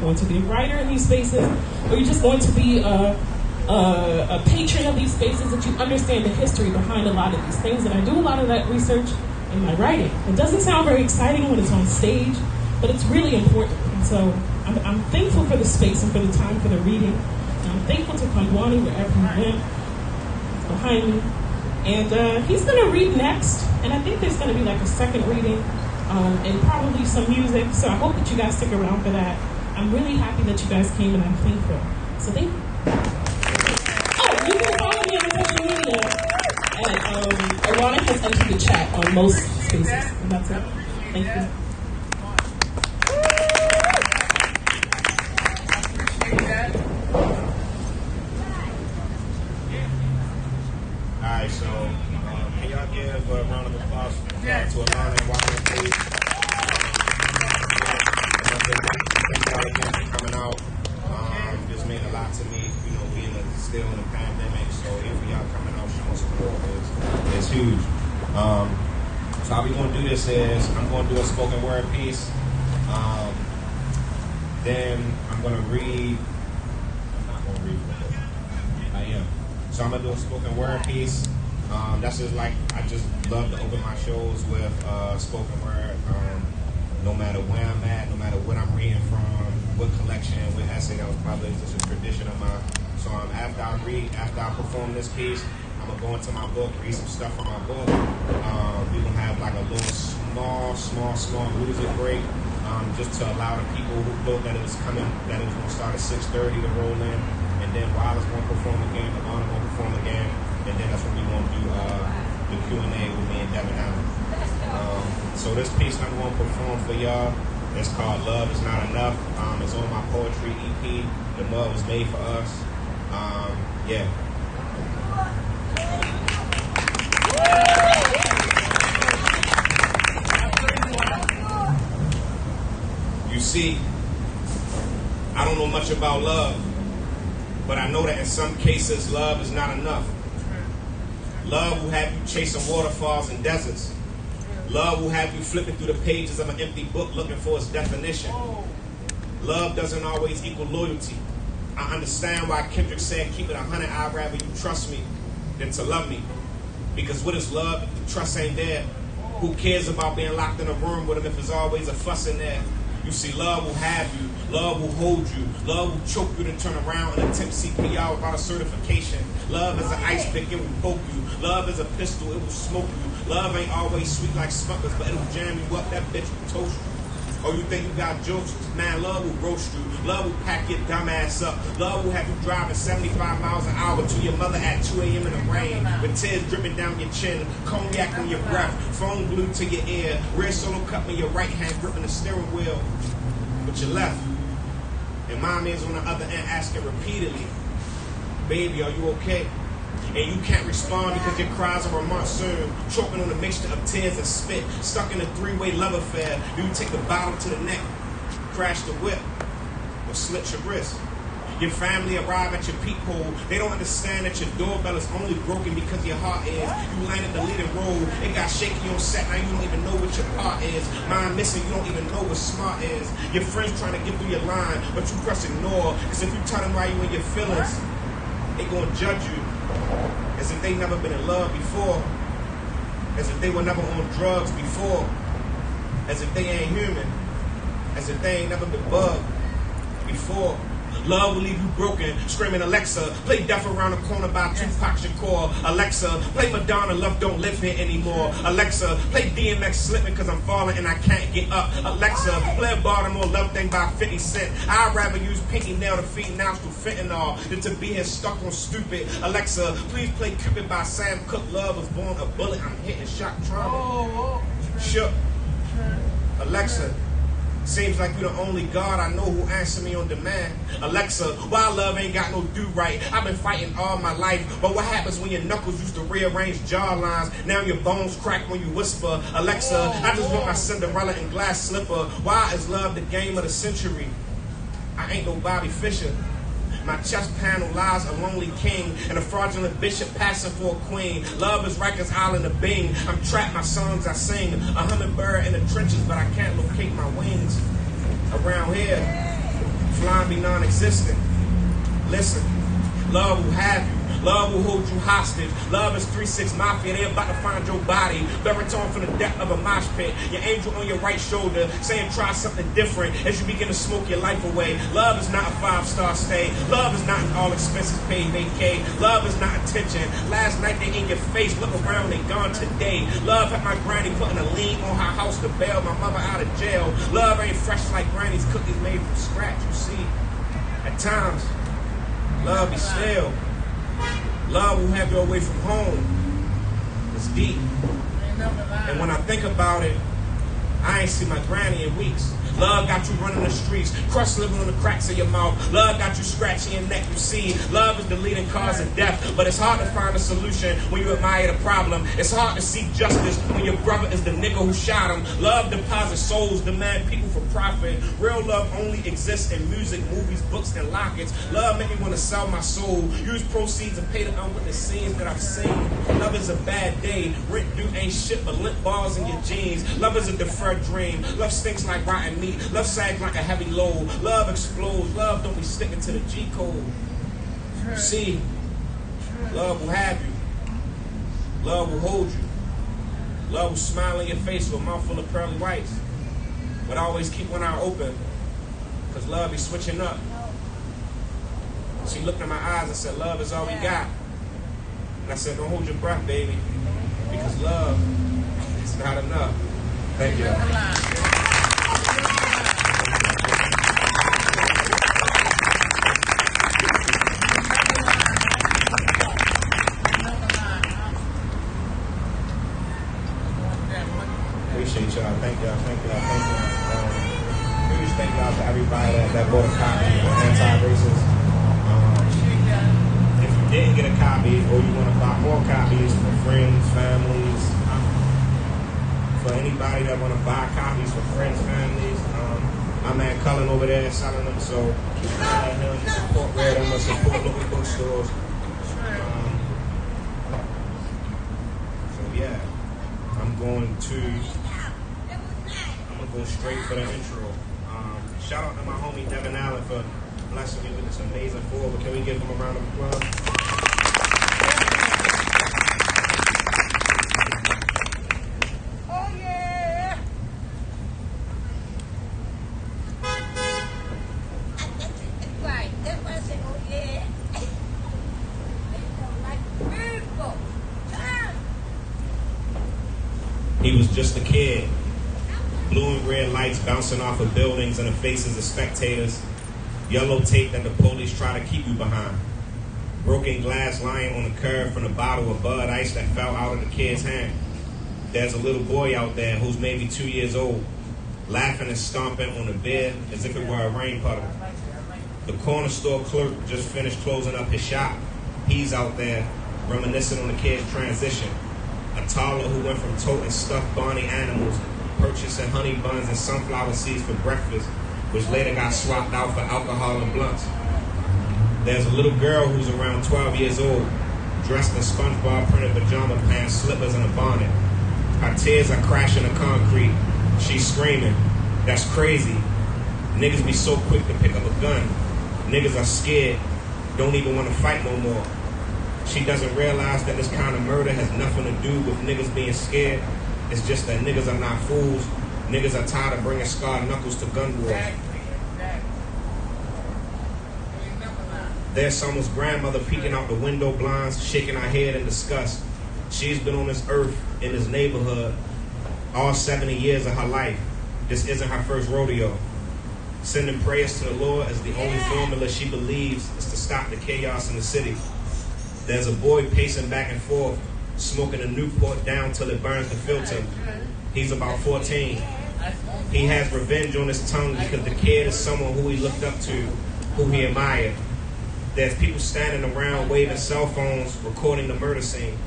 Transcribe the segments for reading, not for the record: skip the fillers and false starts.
going to be a writer in these spaces, or you're just going to be a patron of these spaces, that you understand the history behind a lot of these things. And I do a lot of that research in my writing. It doesn't sound very exciting when it's on stage, but it's really important. And so I'm thankful for the space and for the time for the reading. And I'm thankful to Kangwani wherever he went. It's behind me. And he's going to read next. And I think there's going to be like a second reading and probably some music. So I hope that you guys stick around for that. I'm really happy that you guys came, and I'm thankful. So thank you. Oh, you can follow me on social media. And Alana has entered the chat on most spaces. And that's it. Thank you. Alright, so can y'all give a round of applause to Alana and YNot, please? Thank y'all again for coming out. This meant a lot to me. You know, we still in the pandemic, so if y'all coming out showing support is huge. So how we gonna do this is I'm gonna do a spoken word piece. Then I'm gonna read. I'm not gonna read from the book. I am. So I'm gonna do a spoken word piece. That's just like, I just love to open my shows with spoken word. No matter where I'm at, no matter what I'm reading from, what collection, what essay, that was probably just a tradition of mine. So after I perform this piece, I'm gonna go into my book, read some stuff from my book. We're gonna have like a little small music break, just to allow the people who thought that it was coming, that it was gonna start at 6:30 to roll in. And then Wild is gonna perform again, Alana gonna perform again, and then that's when we're gonna do the Q&A with me and Devin Allen. So this piece I'm gonna perform for y'all, it's called Love Is Not Enough. It's on my poetry EP. The mud was made for us. Yeah. You see, I don't know much about love, but I know that in some cases, love is not enough. Love will have you chasing waterfalls and deserts. Love will have you flipping through the pages of an empty book looking for its definition. Love doesn't always equal loyalty. I understand why Kendrick said, keep it 100, I'd rather you trust me than to love me. Because what is love if the trust ain't there? Who cares about being locked in a room with him if there's always a fuss in there? You see, love will have you, love will hold you, love will choke you to turn around and attempt CPR without a certification. Love is an ice pick, it will poke you. Love is a pistol, it will smoke you. Love ain't always sweet like Smuckers, but it'll jam you up, that bitch will toast you. Or you think you got jokes? Man, love will roast you. Love will pack your dumb ass up. Love will have you driving 75 miles an hour to your mother at 2 a.m. in the rain, with tears dripping down your chin, cognac on your breath, phone glued to your ear, red solo cup in your right hand gripping the steering wheel with your left. And mom is on the other end asking repeatedly, baby, are you okay? And you can't respond because your cries are a monsoon, choking on a mixture of tears and spit, stuck in a three-way love affair. You take the bottle to the neck, crash the whip, or slit your wrist. Your family arrive at your peephole. They don't understand that your doorbell is only broken because your heart is. You landed the leading role. It got shaky on set. Now you don't even know what your part is. Mine missing. You don't even know what smart is. Your friends trying to get through your line, but you press ignore. Because if you tell them why you in your feelings, they gonna judge you as if they never been in love before, as if they were never on drugs before, as if they ain't human, as if they ain't never been bugged before. Love will leave you broken, screaming Alexa, play Death Around the Corner by Tupac Shakur. Alexa, play Madonna, Love Don't Live Here Anymore. Alexa, play DMX Slipping Cause I'm Falling and I Can't Get Up. Alexa, play Baltimore Love Thing by 50 Cent. I'd rather use pinky nail to feed nostril fentanyl than to be here stuck on stupid. Alexa, please play Cupid by Sam Cooke. Love was born a bullet, I'm hitting shock trauma. Shook. Alexa, seems like you're the only God I know who answer me on demand. Alexa, why love ain't got no do-right? I've been fighting all my life, but what happens when your knuckles used to rearrange jawlines? Now your bones crack when you whisper. Alexa, I just want my Cinderella and glass slipper. Why is love the game of the century? I ain't no Bobby Fischer. My chest panel lies a lonely king and a fraudulent bishop passing for a queen. Love is Rikers Island of Bing. I'm trapped, my songs I sing. A hummingbird in the trenches, but I can't locate my wings. Around here, time be non-existent. Listen, love will have you. Love will hold you hostage. Love is 3-6 Mafia. They're about to find your body, buried torn from the depth of a mosh pit. Your angel on your right shoulder, saying try something different as you begin to smoke your life away. Love is not a 5-star stay. Love is not an all expenses paid vacay. Love is not attention. Last night they in your face, look around, they gone today. Love had my granny putting a lien on her house to bail my mother out of jail. Love ain't fresh like granny's cookies made from scratch, you see. At times, love be still. Love will have you away from home. It's deep. And when I think about it, I ain't seen my granny in weeks. Love got you running the streets, crust living on the cracks of your mouth. Love got you scratching your neck, you see. Love is the leading cause of death, but it's hard to find a solution when you admire the problem. It's hard to seek justice when your brother is the nigga who shot him. Love deposits souls, demand people for profit. Real love only exists in music, movies, books, and lockets. Love make me want to sell my soul, use proceeds and pay the unwitnessed scenes that I've seen. Love is a bad day, rent due ain't shit but lint balls in your jeans. Love is a deferred dream, love stinks like rotten meat. Love sags like a heavy load. Love explodes. Love don't be sticking to the G code. See, love will have you. Love will hold you. Love will smile in your face with a mouth full of pearly whites. But always keep one eye open, because love be switching up. She looked in my eyes and said, love is all we got. And I said, don't hold your breath, baby, because love is not enough. Thank you. Appreciate y'all. Thank y'all. Huge thank y'all to everybody that bought a copy of Antiracist. If you didn't get a copy or you want to buy more copies for friends, families, for anybody that want to buy copies for friends, families, my man Cullen over there is selling them, so keep an eye on him, support Red, I'm going to support local bookstores. So yeah, I'm going to go straight for the intro. Shout out to my homie Devin Allen for blessing me with this amazing forward. Can we give him a round of applause? Oh yeah! Right, that was it. Oh yeah! He was just a kid. Blue and red lights bouncing off of buildings in the faces of spectators. Yellow tape that the police try to keep you behind. Broken glass lying on the curb from the bottle of Bud Ice that fell out of the kid's hand. There's a little boy out there who's maybe 2 years old, laughing and stomping on a bed as if it were a rain puddle. The corner store clerk just finished closing up his shop. He's out there reminiscing on the kid's transition. A toddler who went from toting stuffed Barney animals, purchasing honey buns and sunflower seeds for breakfast, which later got swapped out for alcohol and blunts. There's a little girl who's around 12 years old, dressed in SpongeBob printed pajama pants, slippers, and a bonnet. Her tears are crashing the concrete. She's screaming, "That's crazy. Niggas be so quick to pick up a gun. Niggas are scared, don't even want to fight no more." She doesn't realize that this kind of murder has nothing to do with niggas being scared. It's just that niggas are not fools. Niggas are tired of bringing scarred knuckles to gun wars. There's someone's grandmother peeking out the window blinds, shaking her head in disgust. She's been on this earth, in this neighborhood, all 70 years of her life. This isn't her first rodeo. Sending prayers to the Lord is the only formula she believes is to stop the chaos in the city. There's a boy pacing back and forth, smoking a Newport down till it burns the filter. He's about 14. He has revenge on his tongue because the kid is someone who he looked up to, who he admired. There's people standing around waving cell phones, recording the murder scene.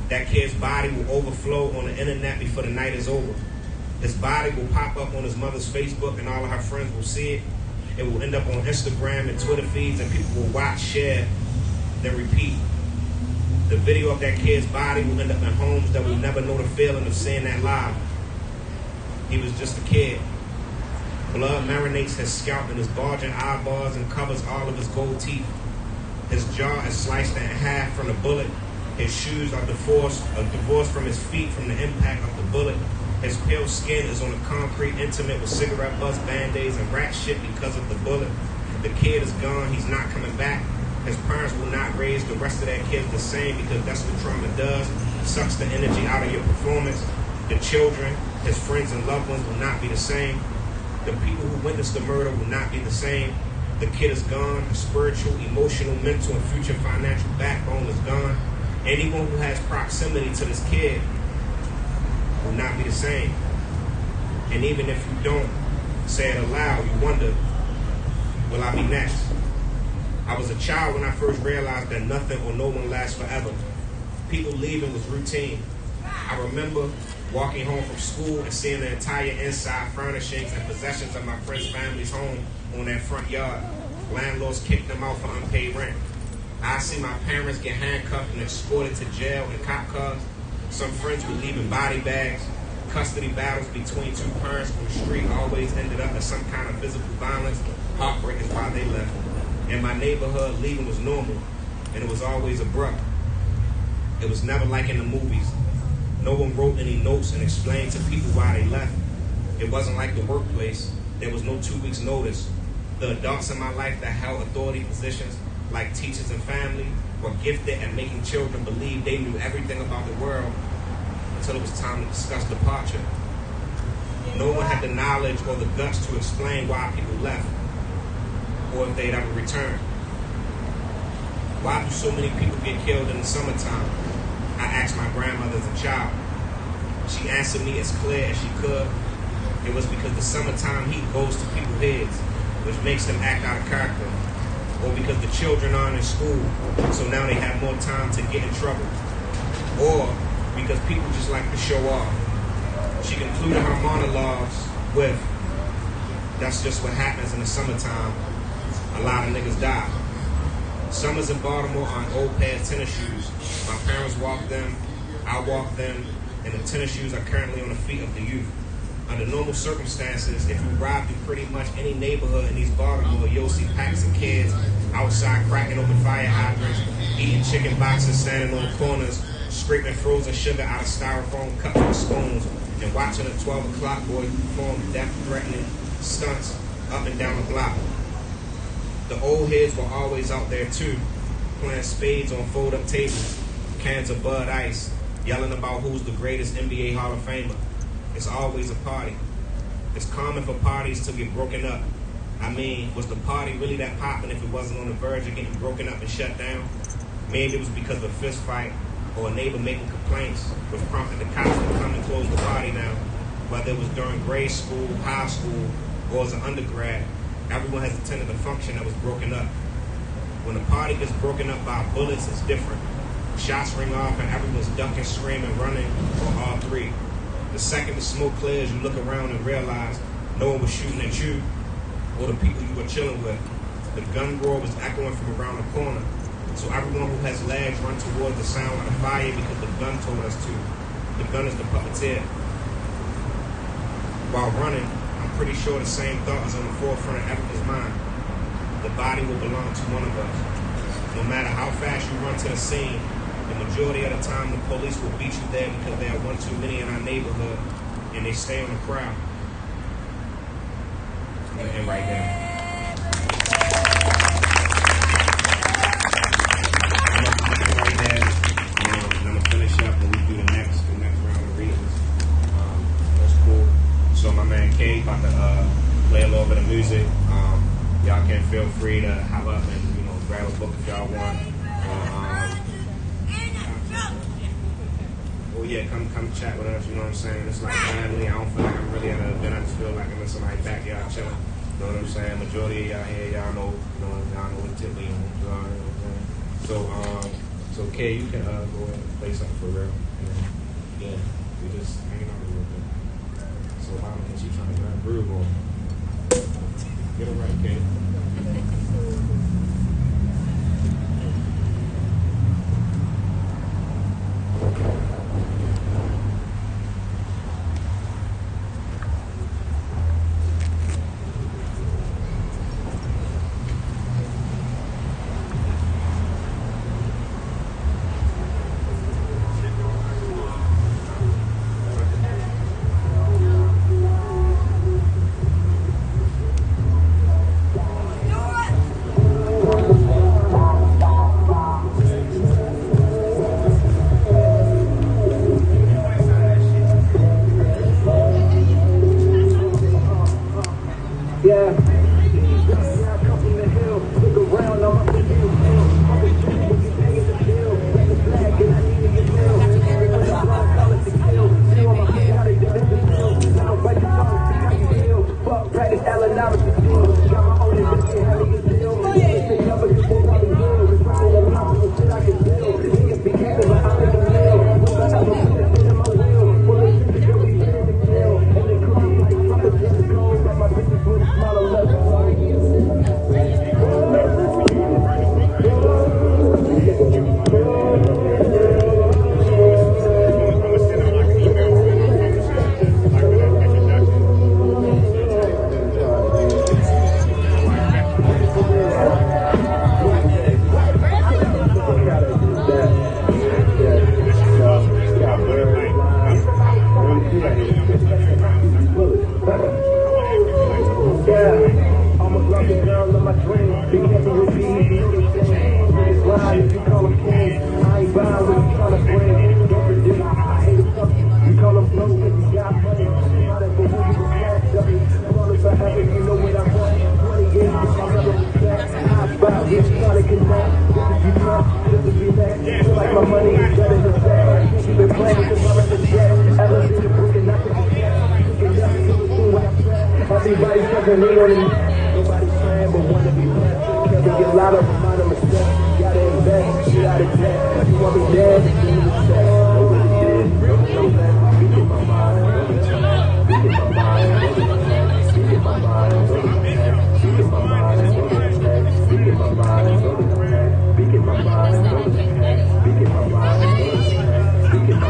That kid's body will overflow on the internet before the night is over. His body will pop up on his mother's Facebook and all of her friends will see it. It will end up on Instagram and Twitter feeds and people will watch, share, then repeat. The video of that kid's body will end up in homes that will never know the feeling of seeing that live. He was just a kid. Blood marinates his scalp and his bulging eyeballs and covers all of his gold teeth. His jaw is sliced in half from the bullet. His shoes are divorced from his feet from the impact of the bullet. His pale skin is on the concrete, intimate with cigarette butts, band-aids, and rat shit because of the bullet. The kid is gone. He's not coming back. His parents will not raise the rest of their kids the same because that's what trauma does. It sucks the energy out of your performance. The children, his friends and loved ones will not be the same. The people who witnessed the murder will not be the same. The kid is gone. His spiritual, emotional, mental, and future financial backbone is gone. Anyone who has proximity to this kid will not be the same. And even if you don't say it aloud, you wonder, will I be next? I was a child when I first realized that nothing or no one lasts forever. People leaving was routine. I remember walking home from school and seeing the entire inside furnishings and possessions of my friend's family's home on their front yard. Landlords kicked them out for unpaid rent. I see my parents get handcuffed and escorted to jail in cop cars. Some friends were leaving body bags. Custody battles between two parents on the street always ended up in some kind of physical violence. Heartbreak is why they left. In my neighborhood, leaving was normal, and it was always abrupt. It was never like in the movies. No one wrote any notes and explained to people why they left. It wasn't like the workplace. There was no 2 weeks notice. The adults in my life that held authority positions, like teachers and family, were gifted at making children believe they knew everything about the world until it was time to discuss departure. No one had the knowledge or the guts to explain why people left, or if they'd ever return. Why do so many people get killed in the summertime? I asked my grandmother as a child. She answered me as clear as she could. It was because the summertime heat goes to people's heads, which makes them act out of character. Or because the children aren't in school, so now they have more time to get in trouble. Or because people just like to show off. She concluded her monologues with, "That's just what happens in the summertime. A lot of niggas die." Summers in Baltimore on old pair of tennis shoes. My parents walked them, I walked them, and the tennis shoes are currently on the feet of the youth. Under normal circumstances, if you ride through pretty much any neighborhood in East Baltimore, you'll see packs of kids outside cracking open fire hydrants, eating chicken boxes, standing on corners, scraping frozen sugar out of styrofoam cups with spoons, and watching a 12 o'clock boy perform death-threatening stunts up and down the block. The old heads were always out there too, playing spades on fold-up tables, cans of Bud Ice, yelling about who's the greatest NBA Hall of Famer. It's always a party. It's common for parties to get broken up. I mean, was the party really that poppin' if it wasn't on the verge of getting broken up and shut down? Maybe it was because of a fist fight or a neighbor making complaints, which prompted the cops to come and close the party down. Whether it was during grade school, high school, or as an undergrad, everyone has attended a function that was broken up. When a party gets broken up by bullets, it's different. Shots ring off and everyone's ducking, screaming, running, or all three. The second the smoke clears, you look around and realize no one was shooting at you or the people you were chilling with. The gun roar was echoing from around the corner. So everyone who has legs run towards the sound of the fire because the gun told us to. The gun is the puppeteer. While running, I'm pretty sure the same thought is on the forefront of everyone's mind. The body will belong to one of us. No matter how fast you run to the scene, the majority of the time the police will beat you there because there are one too many in our neighborhood and they stay on the crowd. And right there. I'm gonna finish up and we do the next round of readings. That's cool. So my man K about to play a little bit of music. Y'all can feel free to hop up and grab a book if y'all want. Oh yeah, come chat with us. You know what I'm saying? It's like family. I don't feel like I'm really at an event. I just feel like I'm in somebody's backyard chilling. You know what I'm saying? Majority of y'all here, y'all know what Tipley on. You know what I'm saying? So K, you can go ahead and play something for real. Yeah, we just hanging out a little bit. So I don't think she's trying to get that groove on. Get it right, K. opportunity. Nobody's praying but wanna be blessed. Can't get a lot of amount of mistakes. Gotta invest, shit out of debt. You want me dead? Give me the check. No really did. No less. Speak in my mind. Speak in my mind. Speak in my mind. Speak in my mind. Speak in my mind. Speak in my mind. Speak in my mind. Speak in my mind. Speak in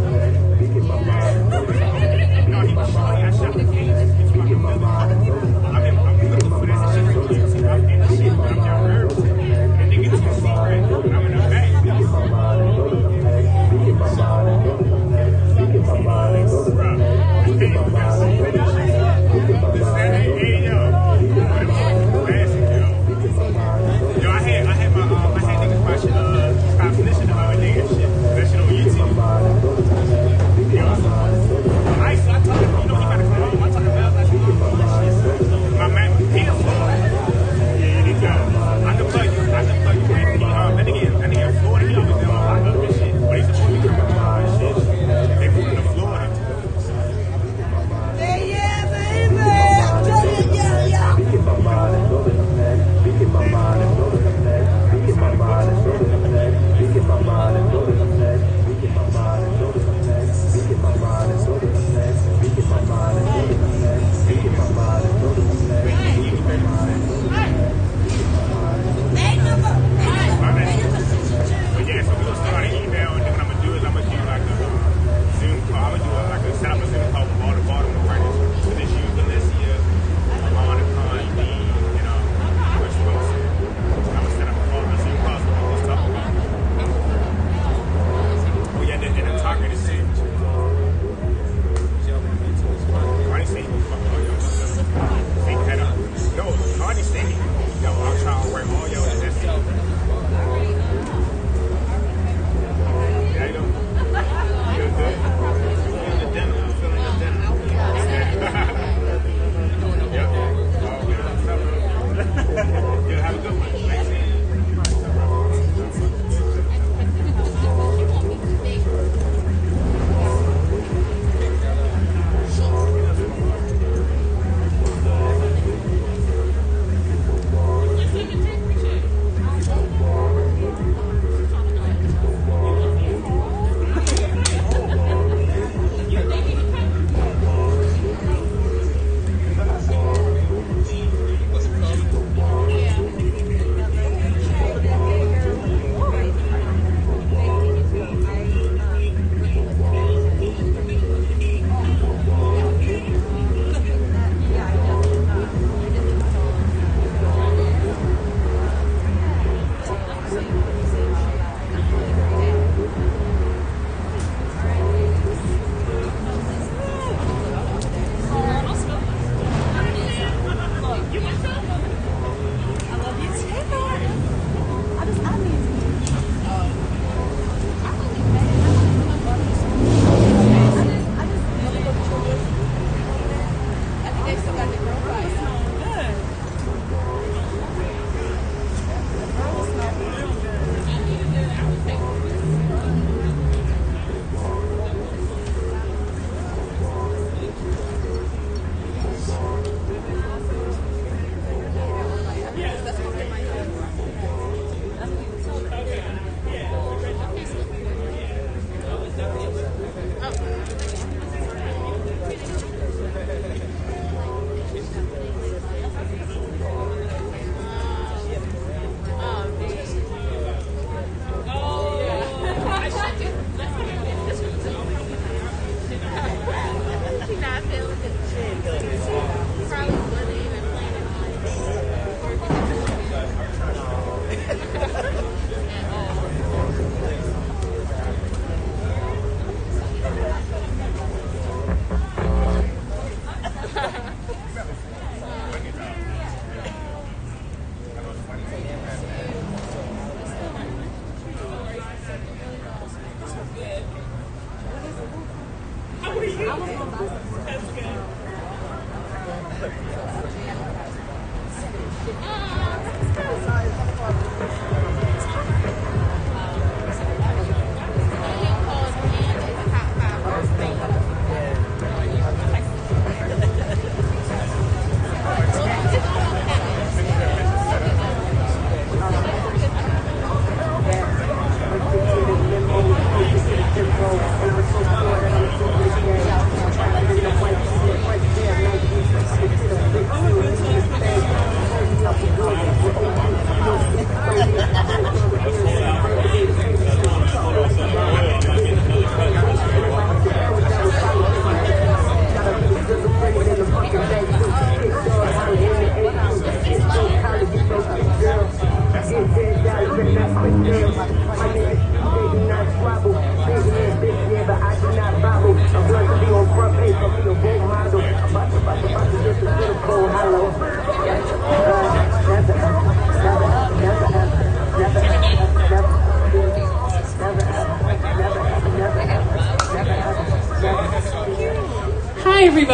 my mind. Speak in my mind. Speak in my mind. Speak in my mind.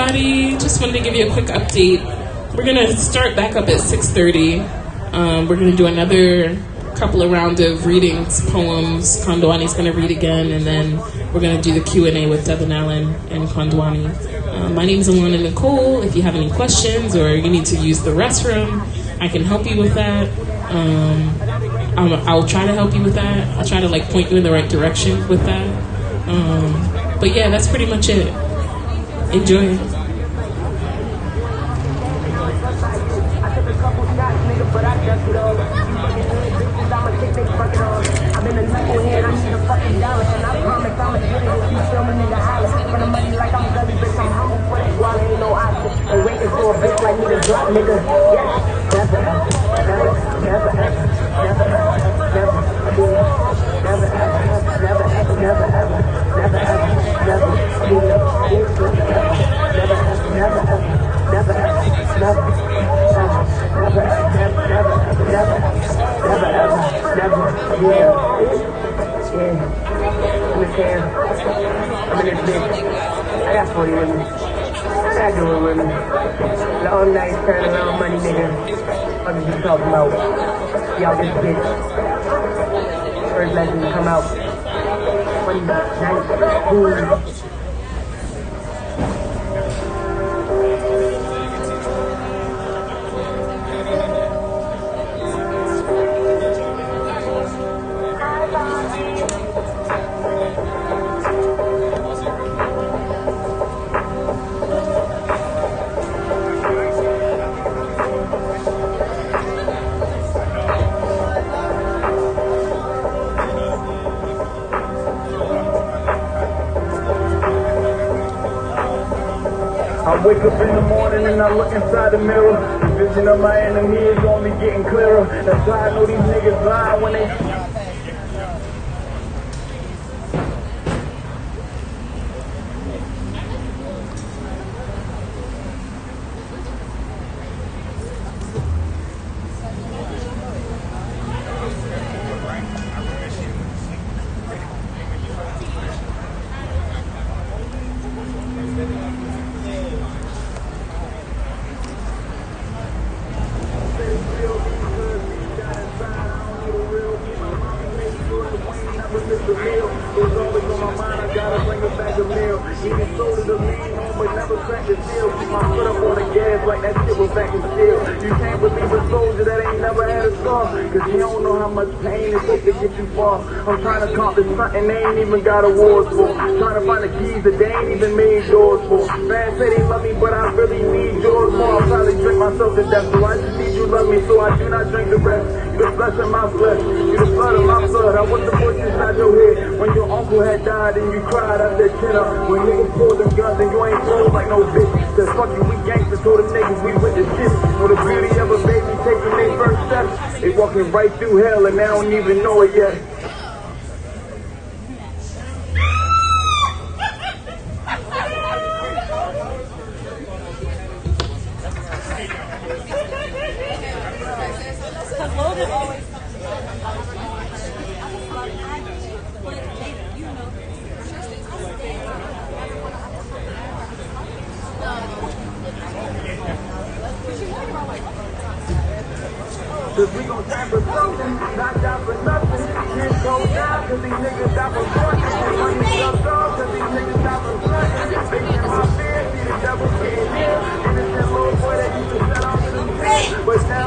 everybody. Just wanted to give you a quick update. We're gonna start back up at 6:30. We're gonna do another couple of rounds of readings, poems. Kondwani's gonna read again, and then we're gonna do the Q&A with Devin Allen and Kondwani. My name is Alana Nicole. If you have any questions or you need to use the restroom, I can help you with that. I'll try to help you with that. I'll try to point you in the right direction with that. But yeah, that's pretty much it. Enjoy. I'm in this bitch. I got 40 women. I got doing women. Long nights, turning around money, nigga. What are you talking about? Y'all this bitch. First lesson to come out. One night, boom. I wake up in the morning and I look inside the mirror. The vision of my enemy is only getting clearer. That's why I know these niggas lie when they... I'm trying to accomplish something they ain't even got awards for. Trying to find the keys that they ain't even made doors for. Fans say they love me, but I really need yours more. I'll probably drink myself to death, so I just need you love me, so I do not drink the rest. You the flesh of my flesh, you the blood of my blood. I want the voice inside your head. When your uncle had died and you cried, I said chin up. When niggas pulled them guns and you ain't close like no bitch. Said fuck you, we gangsters, told them niggas we with the shit. For the beauty of a baby taking their first steps. They walking right through hell and they don't even know it yet. Cause we gon' die for something, not die for nothing. Kids go down cause these niggas die for frontin'. Money shoved off cause these niggas die for frontin'. They in my fear, see the devil getting here. And it's that little boy that used to set off in them pants. But now...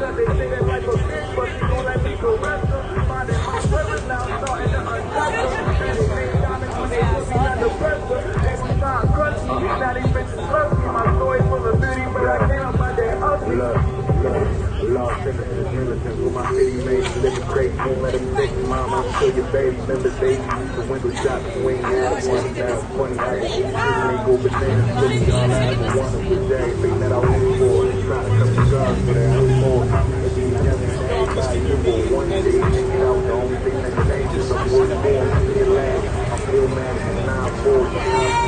up. They say that life a bitch, but she gon' let me caress her. Finding my purpose now, starting to untuck her. And they made diamonds when they put me under pressure. They was trying to crush me, now they bitches love me. My story's full of beauty, but I came up by that ugly. Lost in the militants with my city mates, living great, won't let them take you, mom, I'm still your baby, remember baby, the window shots, you ain't had one, that's funny, I can eat and they go bananas, really all I ever wanted was everything that I worked for, trying to cut the guns, but I ain't more, if you never had by you, but one day, hanging out, the only thing that changes, I'm worth more, I'm still mad, I'm still mad, I'm 9-4,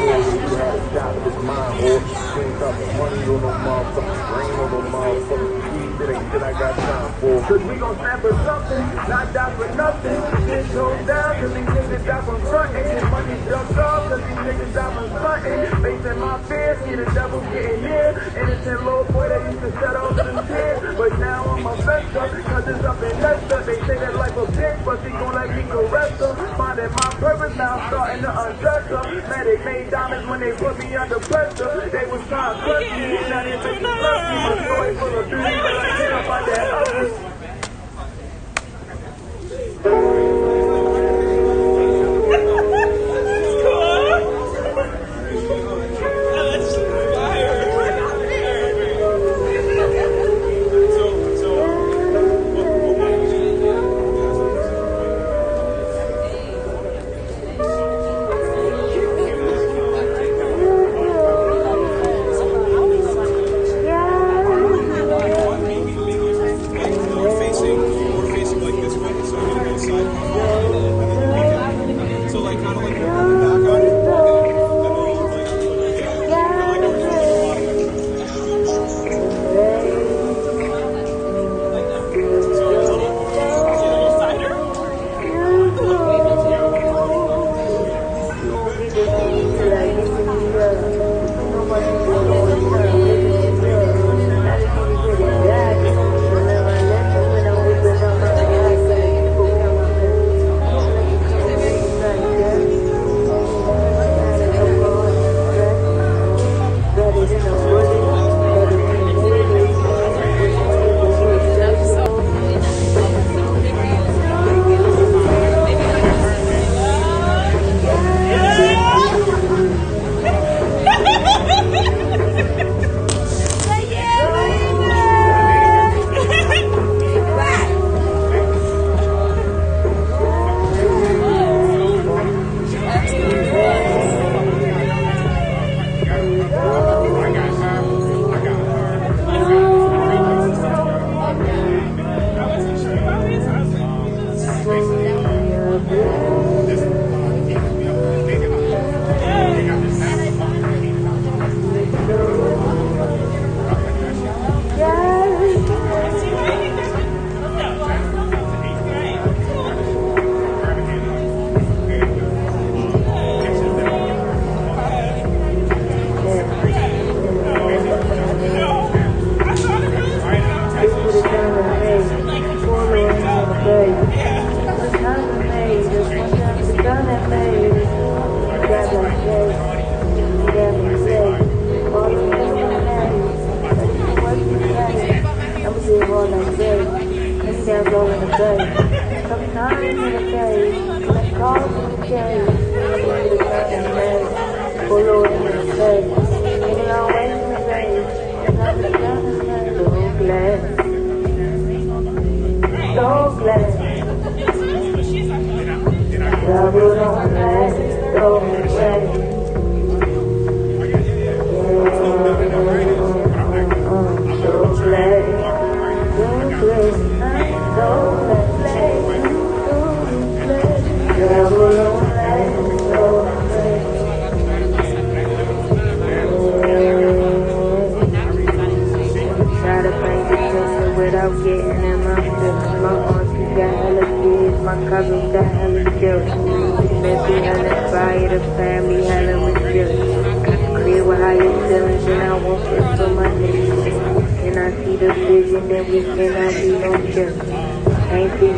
you had a shot of this mind, or you ain't talking money on no motherfucking brain on no motherfucking keys, it ain't shit I got time for. Cause we gon' stand for something, not die for nothing. This goes down cause these niggas die from frontin'. Get money jumped off cause these niggas die from stuntin'. Facing my fears, see the devil getting near. Innocent little boy that used to shut off them tears. But now I'm a vector, cause it's up in Leicester. They say that life a bitch, but she gon' let me caress her. Finding my purpose now, starting to undress her. Man, they made diamonds when they put me under pressure. They was trying to crush me, now they bitches love me. My story full of beauty, but I can't up by that ugly.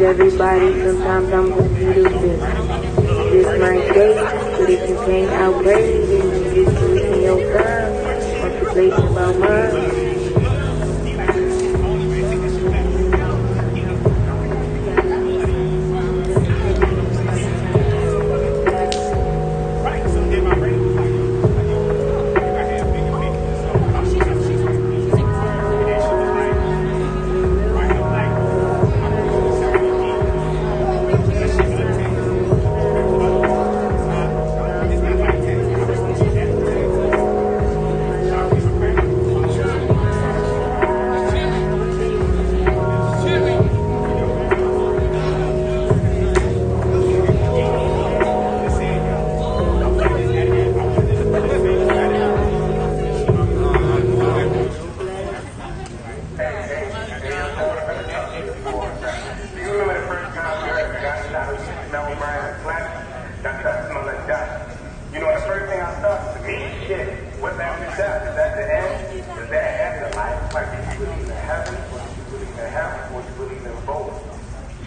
Everybody, sometimes I'm gonna be the best. This my day, but if you can't outweigh it, then you just give me your time. Contemplation about mine. both.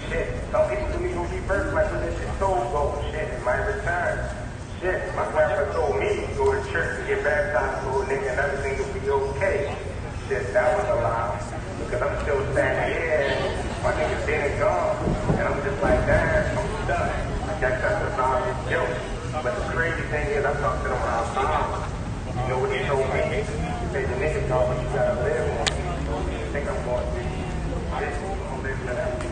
Shit, some people do me go be first, like when this shit so gold. Shit, in my return. Shit, my grandpa told me to go to church and get baptized for a nigga and everything will be okay. Shit, that was allowed. Because I'm still standing here, my nigga's dead and gone. And I'm just like, damn, I'm stuck. I guess that's a knowledge guilt. But the crazy thing is, I talked to them when I was gone. You know what he told me? He said, the nigga told me you gotta live on it. I think I'm going to live to that.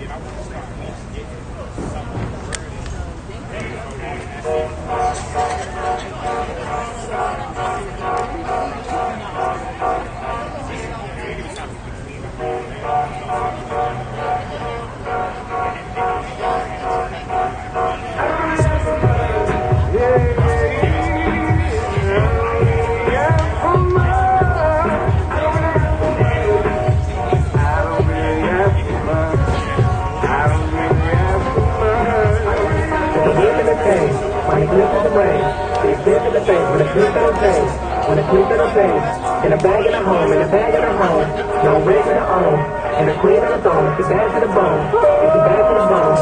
In a bag in a home, in a bag in a home. No ring in her own. And a queen on the throne. If you bad to the bone. If you bad to the bone.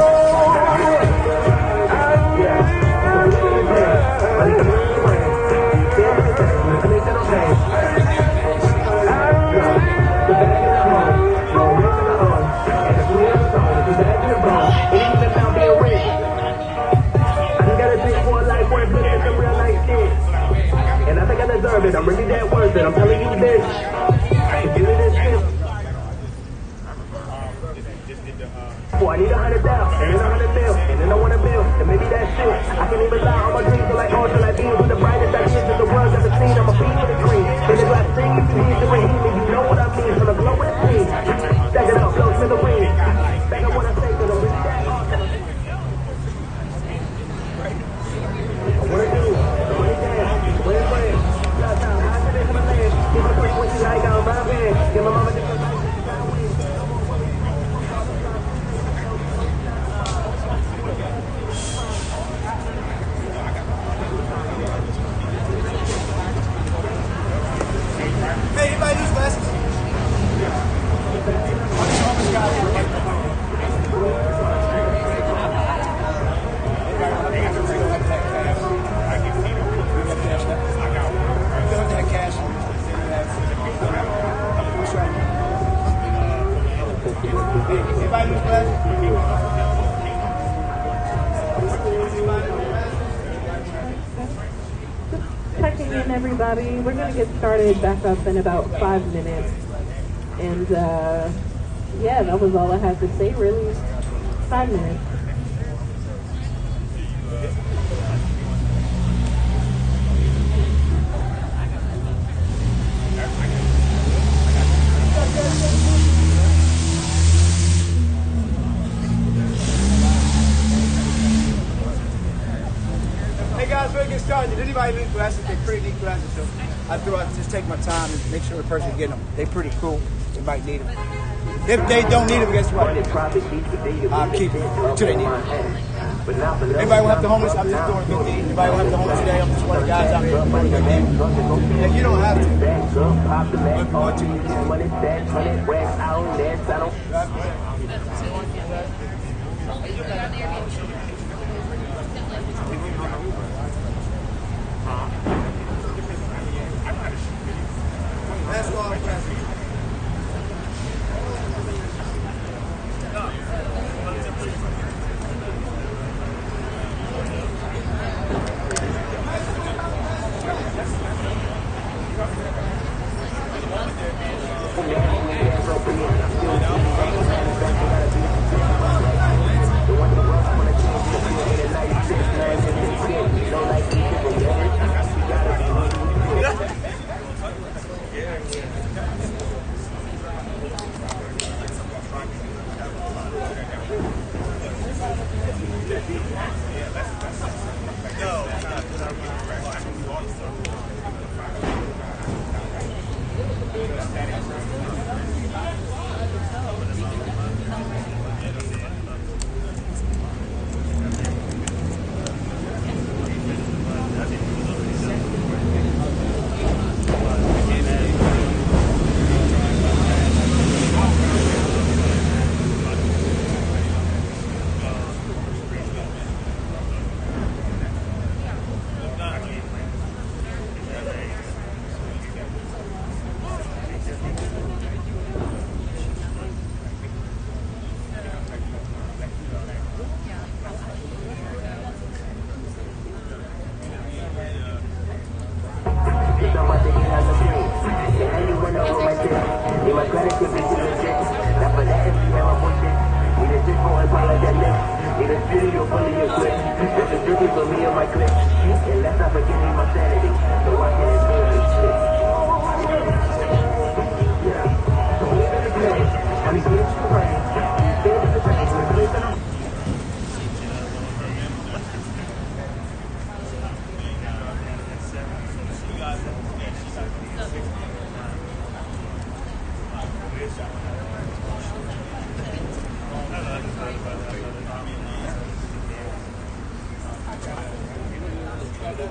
Yeah. And I think I deserve it. I'm really that worth it. I'm telling you this. If you do this shit, boy, I need 100,000 and then 100 mil and then I want a bill and maybe that's it. I can even lie on my dreams are like ultra like beams with the brightest ideas that the world's ever seen. I'm a beam with a cream. In the glass thing, you need to Rahim and you know what I mean. From the glow with the team. Stack it up, flow to the wings. Back up what I say to the really that awesome. I wanna do the money dance, the way it's playing. Last time, I said it to my land. Give my quick when she like out my band. Give my mama different life. Hey, anybody needs glasses? Anybody needs glasses? Checking in, everybody. We're going to get started back up in about 5 minutes. And, yeah, that was all I had to say, really. 5 minutes. Hey guys, we're gonna get started. Did anybody need glasses? They're pretty neat glasses, so I thought I'd just take my time and make sure the person's getting them. They're pretty cool. They might need them. If they don't need them, guess what? I'll keep them until they need them. Anybody will help the homeless? I'm just doing a good deed. Anybody will help the homeless today? I'm just one of the guys out there doing a good deed. And you don't have to. But if you want to, you That's all I'm asking.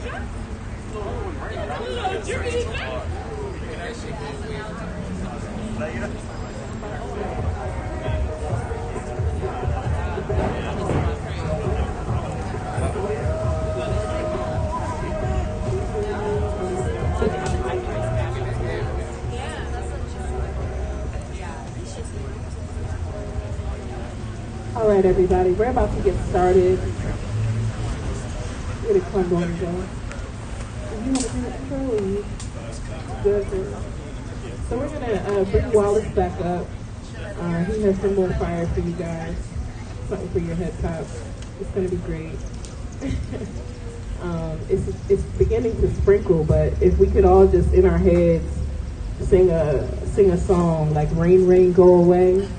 All right, everybody, we're about to get started. Get it fun going, Joe. You want to do the intro? Or you? Good. So we're gonna bring Wallace back up. He has some more fire for you guys. Something for your head top. It's gonna be great. It's beginning to sprinkle, but if we could all just in our heads sing a song like "Rain, Rain, Go Away."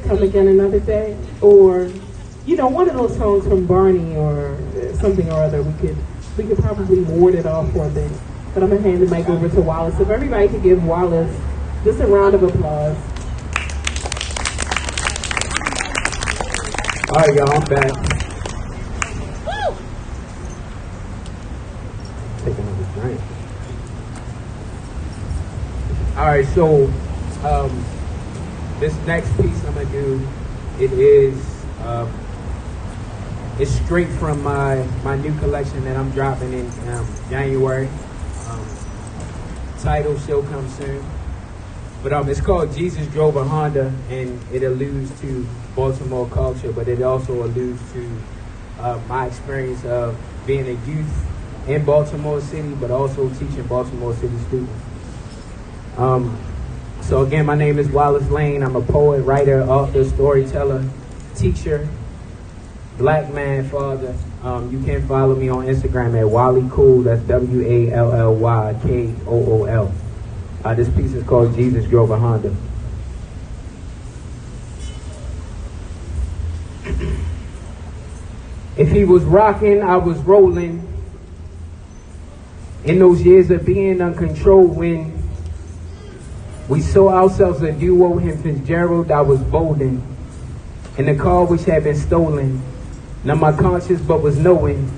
Come again another day, or one of those songs from Barney or something or other. We could probably ward it off for a bit. But I'm gonna hand the mic over to Wallace. If everybody could give Wallace just a round of applause. All right, y'all, I'm back. Woo! Take another drink. All right, so this next piece I'm gonna do, it's straight from my new collection that I'm dropping in January. Title still comes soon, but it's called Jesus Drove a Honda, and it alludes to Baltimore culture, but it also alludes to my experience of being a youth in Baltimore City, but also teaching Baltimore City students. So again, my name is Wallace Lane. I'm a poet, writer, author, storyteller, teacher, black man, father. You can follow me on Instagram at Wally Cool. That's WALLYKOOL. This piece is called Jesus Drove a Honda. If he was rocking, I was rolling. In those years of being uncontrolled, when we saw ourselves a duo, him Fitzgerald, I was bolden. In the car which had been stolen. Not my conscience, but was knowing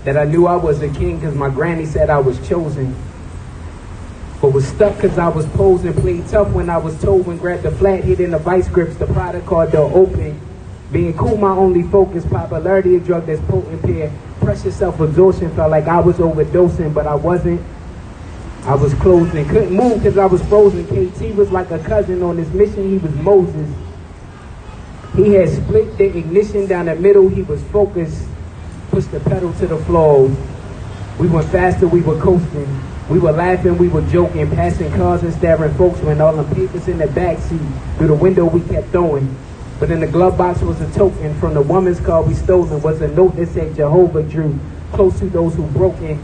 that I knew I was a king because my granny said I was chosen. But was stuck because I was posing, played tough when I was told, when grabbed the flat, hit in the vice grips, the product card door open. Being cool, my only focus, popularity, a drug that's potent, pair. Pressure, self-absorption, felt like I was overdosing, but I wasn't. I was closing, couldn't move because I was frozen. KT was like a cousin on his mission, he was Moses. He had split the ignition down the middle, he was focused. Pushed the pedal to the floor. We went faster, we were coasting. We were laughing, we were joking, passing cars and staring folks when all the papers in the backseat. Through the window we kept throwing. But in the glove box was a token from the woman's car we stolen. Was a note that said Jehovah drew close to those who broke in.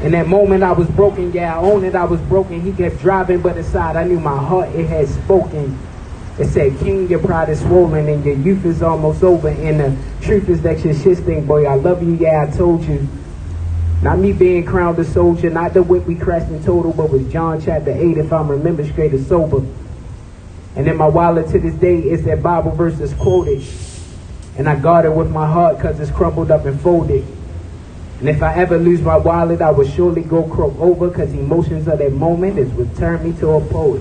In that moment I was broken, yeah, I own it, I was broken. He kept driving, but inside I knew my heart, it had spoken. It said, King, your pride is swollen and your youth is almost over. And the truth is that your shit stink, boy, I love you, yeah, I told you. Not me being crowned a soldier, not the whip we crashed in total, but was John chapter 8, if I remember straight or sober. And in my wallet to this day, it's that Bible verse that's quoted. And I guard it with my heart because it's crumpled up and folded. And if I ever lose my wallet, I will surely go croak over because emotions of that moment is what turned me to a poet.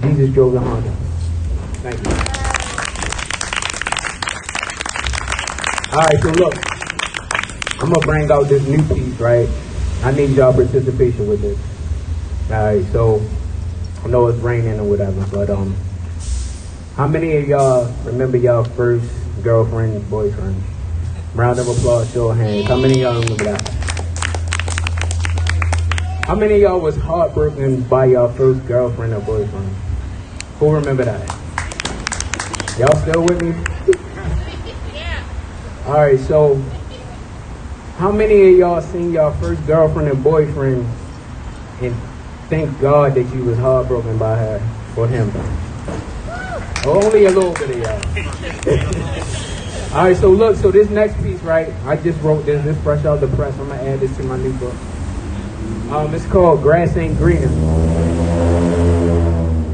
Jesus drove the Honda. Thank you. All right, so look, I'm going to bring out this new piece, right? I need y'all participation with this. All right, so I know it's raining or whatever, but how many of y'all remember y'all first girlfriend, boyfriend? Round of applause, show of hands. How many of y'all remember that? How many of y'all was heartbroken by your first girlfriend or boyfriend? Who remember that? Y'all still with me? Yeah. All right, so how many of y'all seen your first girlfriend and boyfriend and thank God that you was heartbroken by her or him? Only a little bit of y'all. All right, so look, so this next piece, right? I just wrote this fresh out the press. I'm gonna add this to my new book. It's called Grass Ain't Greener. I'm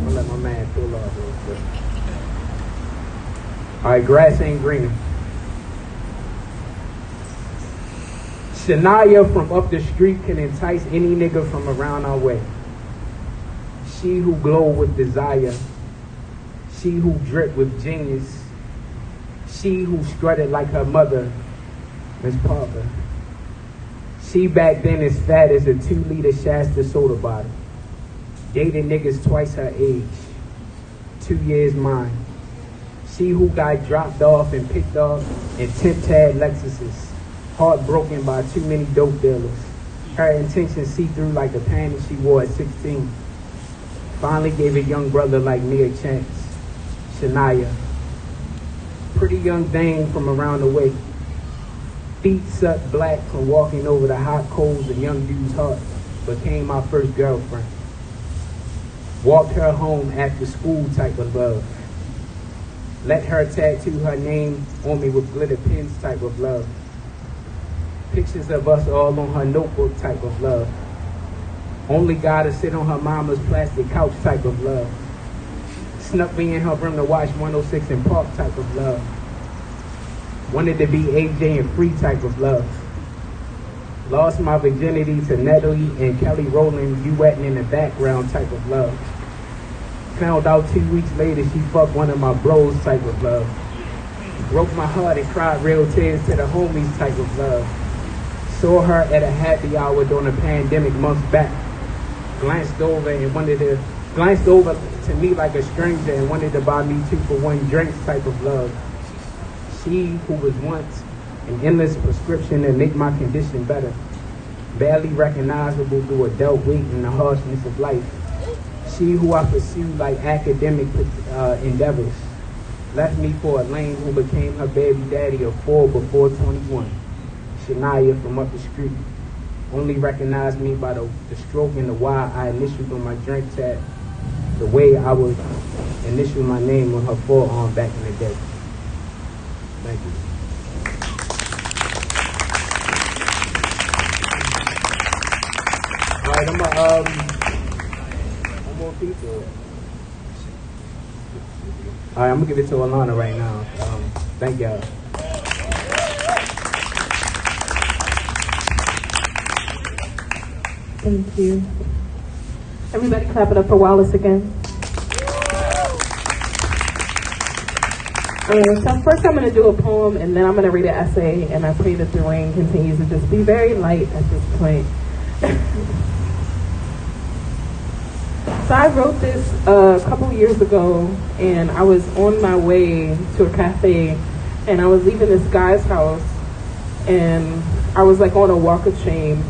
gonna let my man pull off real quick. All right, grass ain't greener. Shania from up the street can entice any nigga from around our way. She who glow with desire. She who drip with genius. She who strutted like her mother, Miss Parker. She back then as fat as a 2-liter Shasta soda bottle. Dated niggas twice her age. 2 years mine. She who got dropped off and picked off in tip-tad Lexuses. Heartbroken by too many dope dealers. Her intentions see through like the panties she wore at 16. Finally gave a young brother like me a chance. Shania. Pretty young thing from around the way. Feet sucked black from walking over the hot coals of young dude's heart. Became my first girlfriend. Walked her home after school type of love. Let her tattoo her name on me with glitter pins type of love. Pictures of us all on her notebook type of love. Only got to sit on her mama's plastic couch type of love. Snuck me in her room to watch 106 in Park type of love. Wanted to be AJ and Free type of love. Lost my virginity to Natalie and Kelly Rowland duetting in the background type of love. Found out 2 weeks later she fucked one of my bros type of love. Broke my heart and cried real tears to the homies type of love. Saw her at a happy hour during the pandemic months back. Glanced over to me like a stranger and wanted to buy me 2-for-1 drinks type of love. She who was once an endless prescription to make my condition better. Barely recognizable through adult weight and the harshness of life. She who I pursued like academic endeavors. Left me for a lame who became her baby daddy of 4 before 21. Shania from up the street. Only recognized me by the stroke and the Y I initialed on my drink tab. The way I would initial my name on her forearm back in the day. Thank you. All right, I'm gonna feed to it. All right, I'm gonna give it to Alana right now. Thank y'all. Thank you. Everybody clap it up for Wallace again. So first I'm going to do a poem and then I'm going to read an essay, and I pray that the rain continues to just be very light at this point. So I wrote this a couple years ago, and I was on my way to a cafe, and I was leaving this guy's house, and I was like on a walk of shame.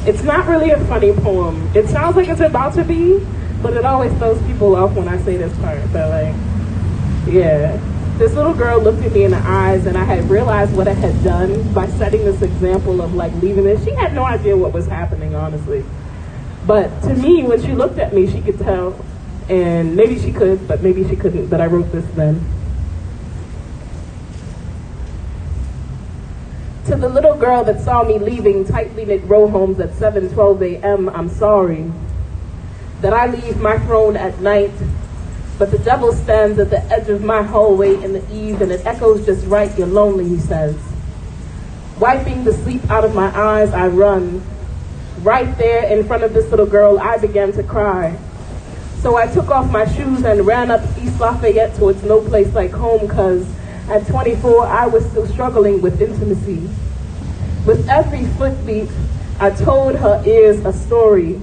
It's not really a funny poem. It sounds like it's about to be, but it always throws people off when I say this part. So like, yeah. This little girl looked at me in the eyes, and I had realized what I had done by setting this example of like leaving this. She had no idea what was happening, honestly. But to me, when she looked at me, she could tell. And maybe she could, but maybe she couldn't. But I wrote this then. To the little girl that saw me leaving tightly knit row homes at 7:12 a.m., I'm sorry that I leave my throne at night, but the devil stands at the edge of my hallway in the eve, and it echoes just right, you're lonely, he says. Wiping the sleep out of my eyes, I run. Right there in front of this little girl, I began to cry. So I took off my shoes and ran up East Lafayette towards no place like home, because at 24, I was still struggling with intimacy. With every footbeat, I told her ears a story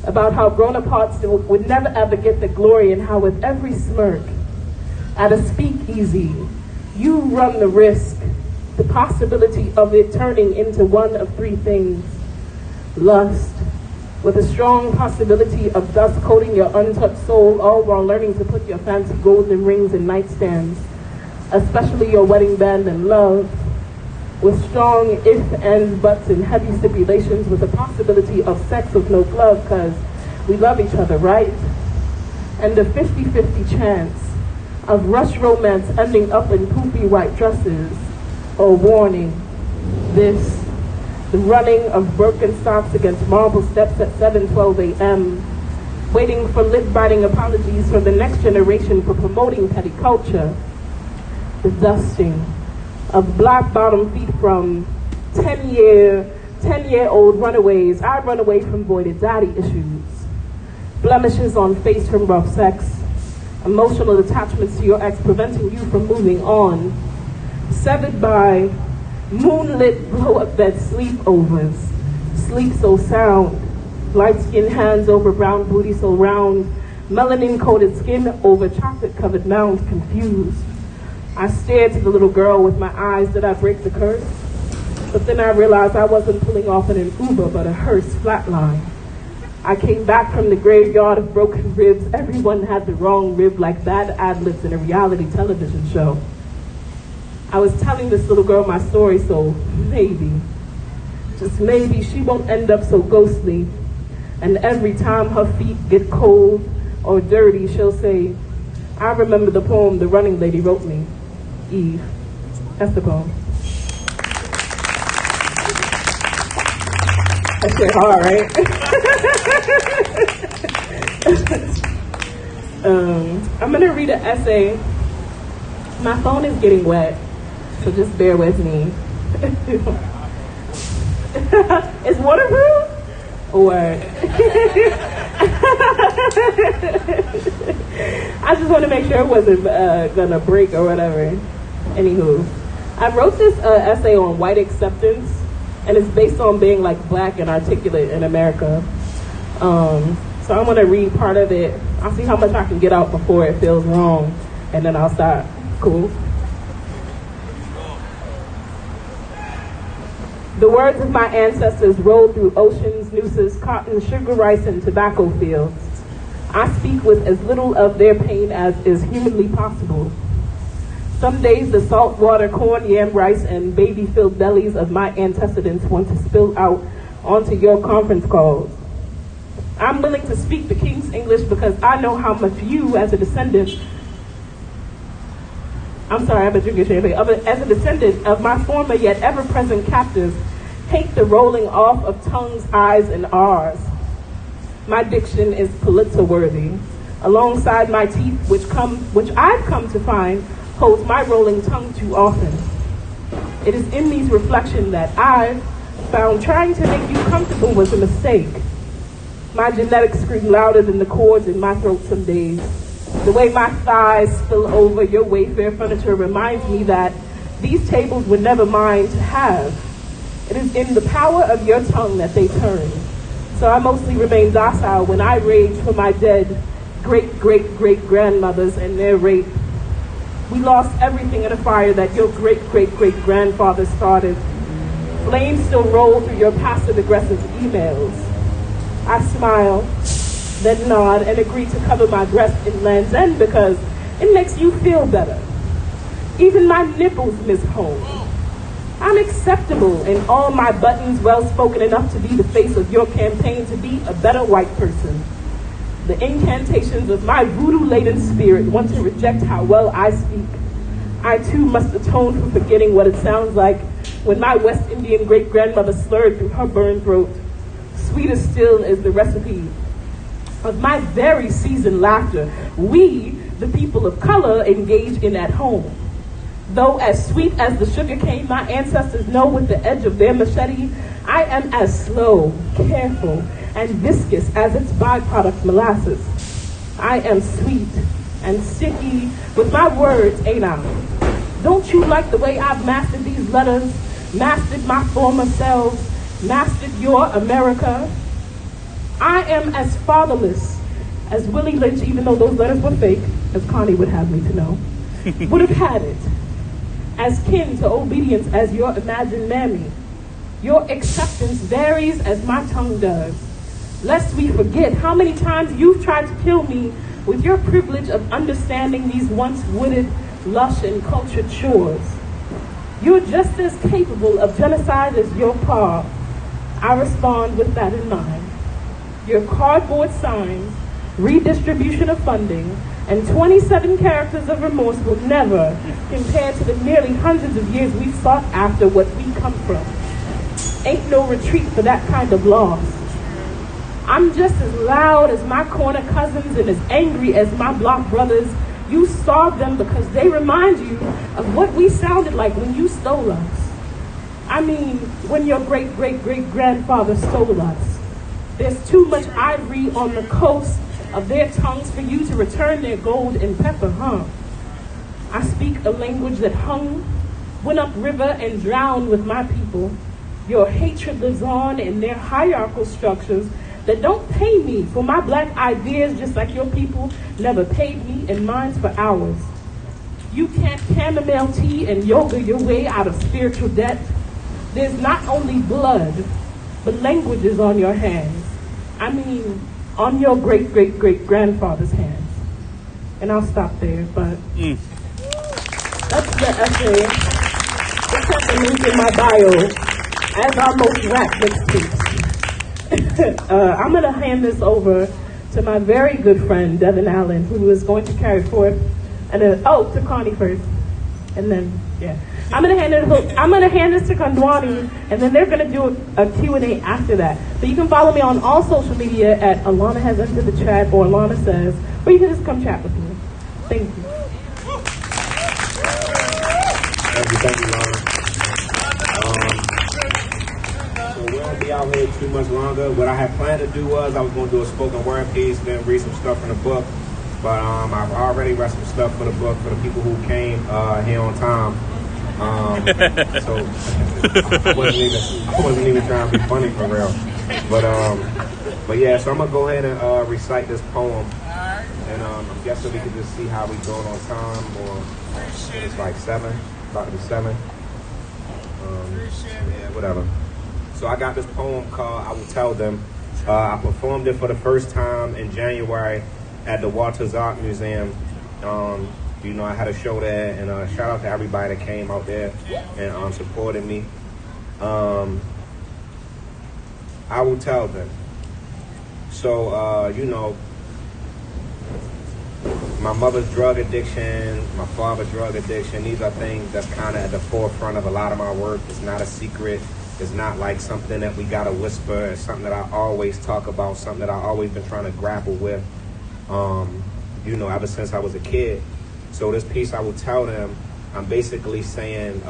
about how grown-up hearts would never ever get the glory, and how with every smirk at a speakeasy, you run the risk, the possibility of it turning into one of three things. Lust, with a strong possibility of dust coating your untouched soul, all while learning to put your fancy golden rings in nightstands, especially your wedding band, and love, with strong ifs, ands, buts, and heavy stipulations, with the possibility of sex with no glove, because we love each other, right? And the 50-50 chance of rush romance ending up in poofy white dresses, or warning, this, the running of Birkenstocks against marble steps at 7:12 a.m., waiting for lip-biting apologies from the next generation for promoting petty culture, the dusting of black bottom feet from 10-year 10-year-old runaways, I run away from voided daddy issues. Blemishes on face from rough sex. Emotional attachments to your ex preventing you from moving on. Severed by moonlit blow-up bed sleepovers. Sleep so sound. Light-skinned hands over brown booty so round. Melanin-coated skin over chocolate-covered mounds confused. I stared to the little girl with my eyes. Did I break the curse? But then I realized I wasn't pulling off in an Uber, but a hearse flatline. I came back from the graveyard of broken ribs. Everyone had the wrong rib, like bad ad-libs in a reality television show. I was telling this little girl my story, so maybe, just maybe, she won't end up so ghostly. And every time her feet get cold or dirty, she'll say, I remember the poem the running lady wrote me, Eve. That's the poem. That shit hard, right? I'm gonna read an essay. My phone is getting wet, so just bear with me. It's waterproof? Or I just want to make sure it wasn't gonna break or whatever. Anywho, I wrote this essay on white acceptance, and it's based on being like black and articulate in America. So I'm gonna read part of it. I'll see how much I can get out before it feels wrong, and then I'll stop. Cool. The words of my ancestors rolled through oceans, nooses, cotton, sugar, rice, and tobacco fields. I speak with as little of their pain as is humanly possible. Some days the salt water, corn, yam, rice, and baby-filled bellies of my antecedents want to spill out onto your conference calls. I'm willing to speak the King's English because I know how much you, as a descendant, as a descendant of my former yet ever-present captors, hate the rolling off of tongues, I's, and R's. My diction is Pulitzer-worthy. Alongside my teeth, which I've come to find, holds my rolling tongue too often. It is in these reflections that I've found trying to make you comfortable was a mistake. My genetics scream louder than the chords in my throat some days. The way my thighs spill over your Wayfair furniture reminds me that these tables were never mine to have. It is in the power of your tongue that they turn. So I mostly remain docile when I rage for my dead great-great-great-grandmothers and their rape. We lost everything in a fire that your great-great-great-grandfather started. Flames still roll through your passive-aggressive emails. I smile, then nod and agree to cover my breast in Land's End because it makes you feel better. Even my nipples miss home. I'm acceptable and all my buttons well-spoken enough to be the face of your campaign to be a better white person. The incantations of my voodoo-laden spirit want to reject how well I speak. I too must atone for forgetting what it sounds like when my West Indian great-grandmother slurred through her burned throat. Sweeter still is the recipe of my very seasoned laughter we, the people of color, engage in at home. Though as sweet as the sugar cane my ancestors know with the edge of their machete, I am as slow, careful, and viscous as its byproduct molasses. I am sweet and sticky with my words, ain't I? Don't you like the way I've mastered these letters, mastered my former selves, mastered your America? I am as fatherless as Willie Lynch, even though those letters were fake, as Connie would have me to know, would have had it. As kin to obedience as your imagined mammy. Your acceptance varies as my tongue does. Lest we forget how many times you've tried to kill me with your privilege of understanding these once wooded, lush, and cultured shores. You're just as capable of genocide as your pa. I respond with that in mind. Your cardboard signs, redistribution of funding, and 27 characters of remorse will never compare to the nearly hundreds of years we've sought after what we come from. Ain't no retreat for that kind of loss. I'm just as loud as my corner cousins and as angry as my block brothers. You starve them because they remind you of what we sounded like when you stole us. I mean, when your great-great-great-grandfather stole us. There's too much ivory on the coast of their tongues for you to return their gold and pepper, huh? I speak a language that hung, went up river and drowned with my people. Your hatred lives on in their hierarchical structures that don't pay me for my black ideas, just like your people never paid me in mines for hours. You can't chamomile tea and yoga your way out of spiritual debt. There's not only blood, but languages on your hands. I mean, on your great-great-great-grandfather's hands. And I'll stop there, but that's the essay. It's at the link in my bio as our most rap mixtapes. I'm going to hand this over to my very good friend, Devin Allen, who is going to carry forth, to Connie first, and then, yeah. I'm going to hand this to Kandwani, and then they're going to do a Q&A after that. But you can follow me on all social media at Alana Has Entered the Chat or Alana Says, or you can just come chat with me. Thank you. Thank you, Lauren. So we won't be out here too much longer. What I had planned to do was I was going to do a spoken word piece, then read some stuff from the book. But I've already read some stuff for the book for the people who came here on time. So I wasn't even trying to be funny for real. But yeah, so I'm gonna go ahead and recite this poem, and I'm guessing we can just see how we doing on time, or it's like 7, about to be 7. Yeah, whatever. So I got this poem called "I Will Tell Them." I performed it for the first time in January at the Walters Art Museum. You know, I had a show there, and shout out to everybody that came out there and supported me. I will tell them. So, you know, my mother's drug addiction, my father's drug addiction, these are things that's kind of at the forefront of a lot of my work. It's not a secret. It's not like something that we got to whisper. It's something that I always talk about, something that I've always been trying to grapple with, you know, ever since I was a kid. So this piece, I will tell them, I'm basically saying,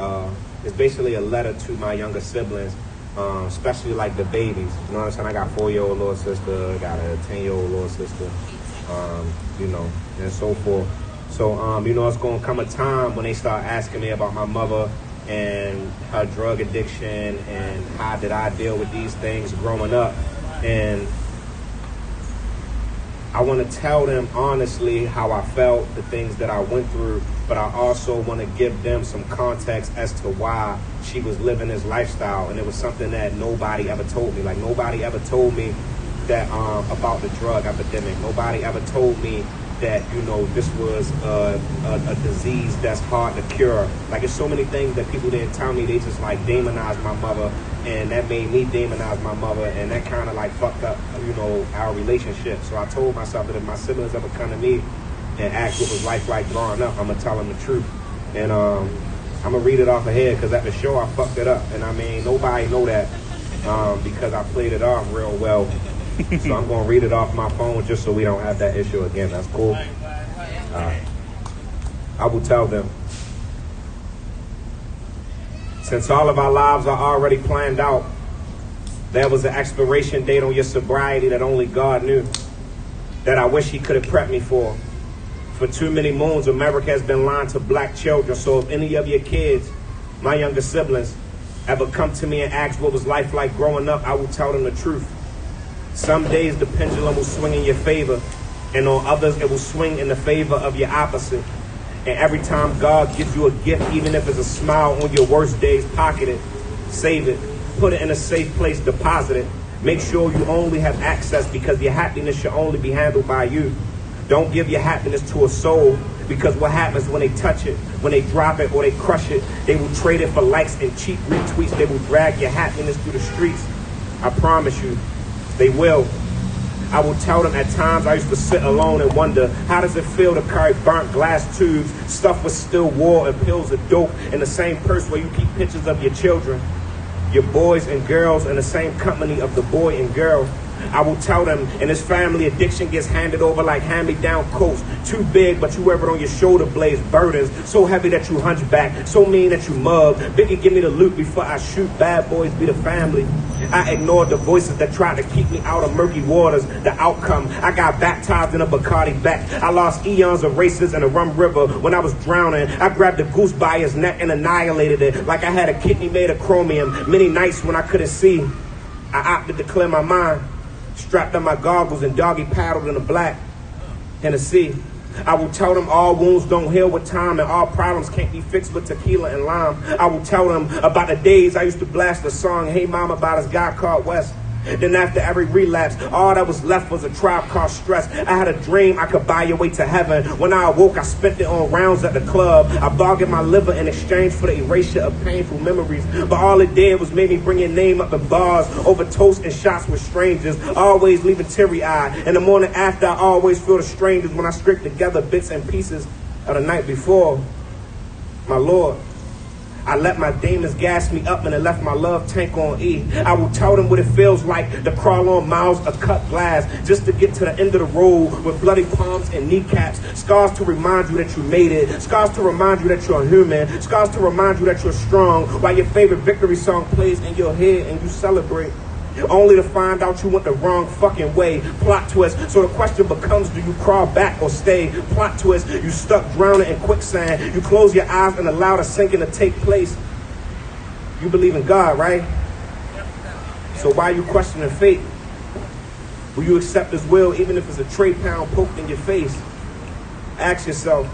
it's basically a letter to my younger siblings, especially like the babies. You know what I'm saying? I got a 4-year-old little sister, I got a 10-year-old little sister, you know, and so forth. So, you know, it's going to come a time when they start asking me about my mother and her drug addiction and how did I deal with these things growing up. And I want to tell them honestly how I felt, the things that I went through, but I also want to give them some context as to why she was living this lifestyle. And it was something that nobody ever told me. Like, nobody ever told me that about the drug epidemic. Nobody ever told me that, you know, this was a disease that's hard to cure. Like, there's so many things that people didn't tell me. They just, like, demonized my mother, and that made me demonize my mother, and that kind of, like, fucked up, you know, our relationship. So I told myself that if my siblings ever come to me and ask what was life like growing up, I'm going to tell them the truth. And I'm going to read it off ahead, because at the show I fucked it up. And, I mean, nobody know that because I played it off real well. So I'm going to read it off my phone just so we don't have that issue again. That's cool? I will tell them. Since all of our lives are already planned out, there was an expiration date on your sobriety that only God knew, that I wish he could have prepped me for. For too many moons, America has been lying to black children. So if any of your kids, my younger siblings, ever come to me and ask what was life like growing up, I will tell them the truth. Some days the pendulum will swing in your favor, and on others it will swing in the favor of your opposite. And every time God gives you a gift, even if it's a smile on your worst days, pocket it, save it, put it in a safe place, deposit it. Make sure you only have access, because your happiness should only be handled by you. Don't give your happiness to a soul, because what happens when they touch it, when they drop it or they crush it, they will trade it for likes and cheap retweets. They will drag your happiness through the streets. I promise you. They will. I will tell them at times I used to sit alone and wonder, how does it feel to carry burnt glass tubes, stuffed with still war and pills of dope, in the same purse where you keep pictures of your children, your boys and girls, in the same company of the boy and girl. I will tell them, and his family addiction gets handed over like hand-me-down coats. Too big, but you wear it on your shoulder blades, burdens. So heavy that you hunchback, so mean that you mug. Biggie, give me the loot before I shoot. Bad boys be the family. I ignored the voices that tried to keep me out of murky waters. The outcome, I got baptized in a Bacardi back. I lost eons of races in a rum river. When I was drowning, I grabbed the goose by his neck and annihilated it like I had a kidney made of chromium. Many nights when I couldn't see, I opted to clear my mind. Strapped on my goggles and doggy paddled in the black Tennessee. I will tell them all wounds don't heal with time and all problems can't be fixed with tequila and lime. I will tell them about the days I used to blast the song Hey Mama by this guy called West. Then after every relapse, all that was left was a Tribe Called Stress. I had a dream I could buy your way to heaven. When I awoke, I spent it on rounds at the club. I bargained my liver in exchange for the erasure of painful memories. But all it did was make me bring your name up in bars, over toast and shots with strangers, always leaving teary-eyed. And the morning after, I always feel the strangers when I scrape together bits and pieces of the night before. My Lord, I let my demons gas me up and it left my love tank on E. I will tell them what it feels like to crawl on miles of cut glass just to get to the end of the road with bloody palms and kneecaps. Scars to remind you that you made it. Scars to remind you that you're human. Scars to remind you that you're strong while your favorite victory song plays in your head and you celebrate. Only to find out you went the wrong fucking way. Plot twist. So the question becomes, do you crawl back or stay? Plot twist. You stuck drowning in quicksand. You close your eyes and allow the sinking to take place. You believe in God, right? So why are you questioning fate? Will you accept his will even if it's a tray pound poked in your face? Ask yourself.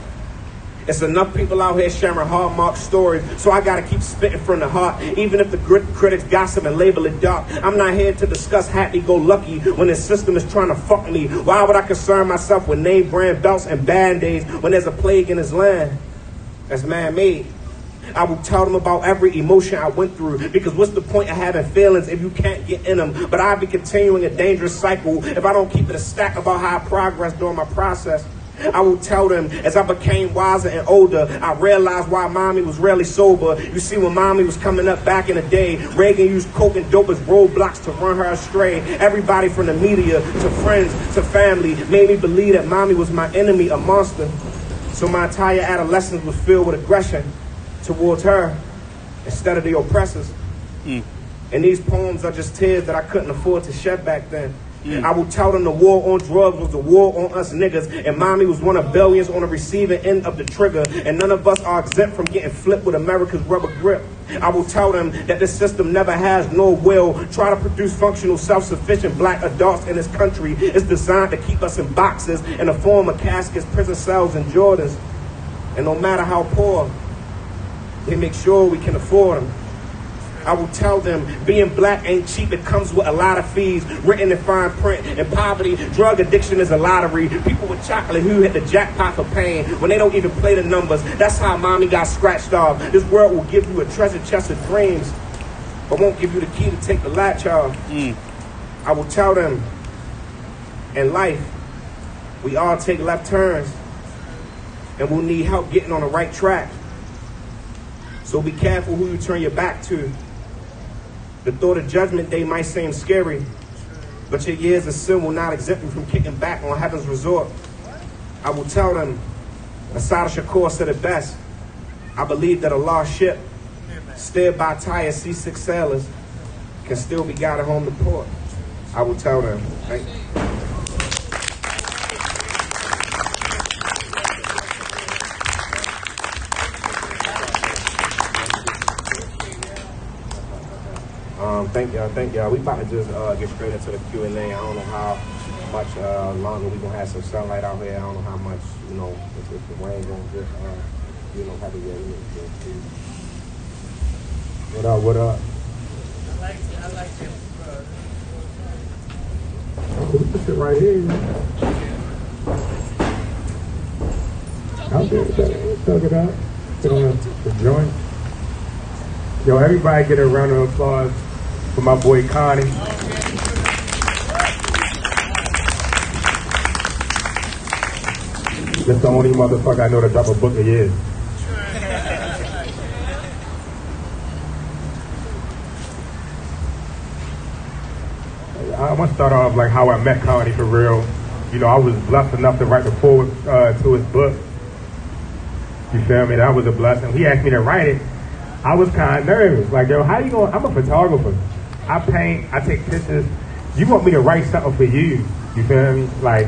It's enough people out here sharing hallmark stories, so I gotta keep spitting from the heart. Even if the critics gossip and label it dark, I'm not here to discuss happy-go-lucky when the system is trying to fuck me. Why would I concern myself with name brand belts and band-aids when there's a plague in this land that's man-made? I will tell them about every emotion I went through, because what's the point of having feelings if you can't get in them? But I'll be continuing a dangerous cycle if I don't keep it a stack about how I progress during my process. I will tell them as I became wiser and older, I realized why mommy was rarely sober. You see, when mommy was coming up back in the day, Reagan used coke and dope as roadblocks to run her astray. Everybody from the media to friends to family made me believe that mommy was my enemy, a monster. So my entire adolescence was filled with aggression towards her instead of the oppressors. And these poems are just tears that I couldn't afford to shed back then. I will tell them the war on drugs was the war on us niggas, and mommy was one of billions on the receiving end of the trigger, and none of us are exempt from getting flipped with America's rubber grip. I will tell them that this system never has nor will try to produce functional, self-sufficient black adults in this country. It's designed to keep us in boxes in the form of caskets, prison cells, and Jordans. And no matter how poor, they make sure we can afford them. I will tell them being black ain't cheap. It comes with a lot of fees, written in fine print. And poverty, drug addiction is a lottery. People with chocolate who hit the jackpot for pain when they don't even play the numbers. That's how mommy got scratched off. This world will give you a treasure chest of dreams, but won't give you the key to take the latch off. I will tell them in life, we all take left turns and we'll need help getting on the right track. So be careful who you turn your back to. The thought of judgment day might seem scary, but your years of sin will not exempt you from kicking back on heaven's resort. I will tell them, Asada Shakur said it best, I believe that a lost ship, steered by tired seasick sailors, can still be guided home to port. I will tell them. Thank you. Thank y'all. We about to just get straight into the Q&A. I don't know how much longer we gonna have some sunlight out here. I don't know how much, if the rain gonna just, have to get in. What up? I like it. We can sit right here. Out there, thug it out. Get on the joint. Yo, everybody get a round of applause for my boy Connie. That's the only motherfucker I know to drop a book a year. I'm want to start off like how I met Connie for real. You know, I was blessed enough to write the foreword to his book. You feel me? That was a blessing. He asked me to write it. I was kind of nervous. Like, yo, how you going? I'm a photographer. I paint. I take pictures. You want me to write something for you? You feel me? Like,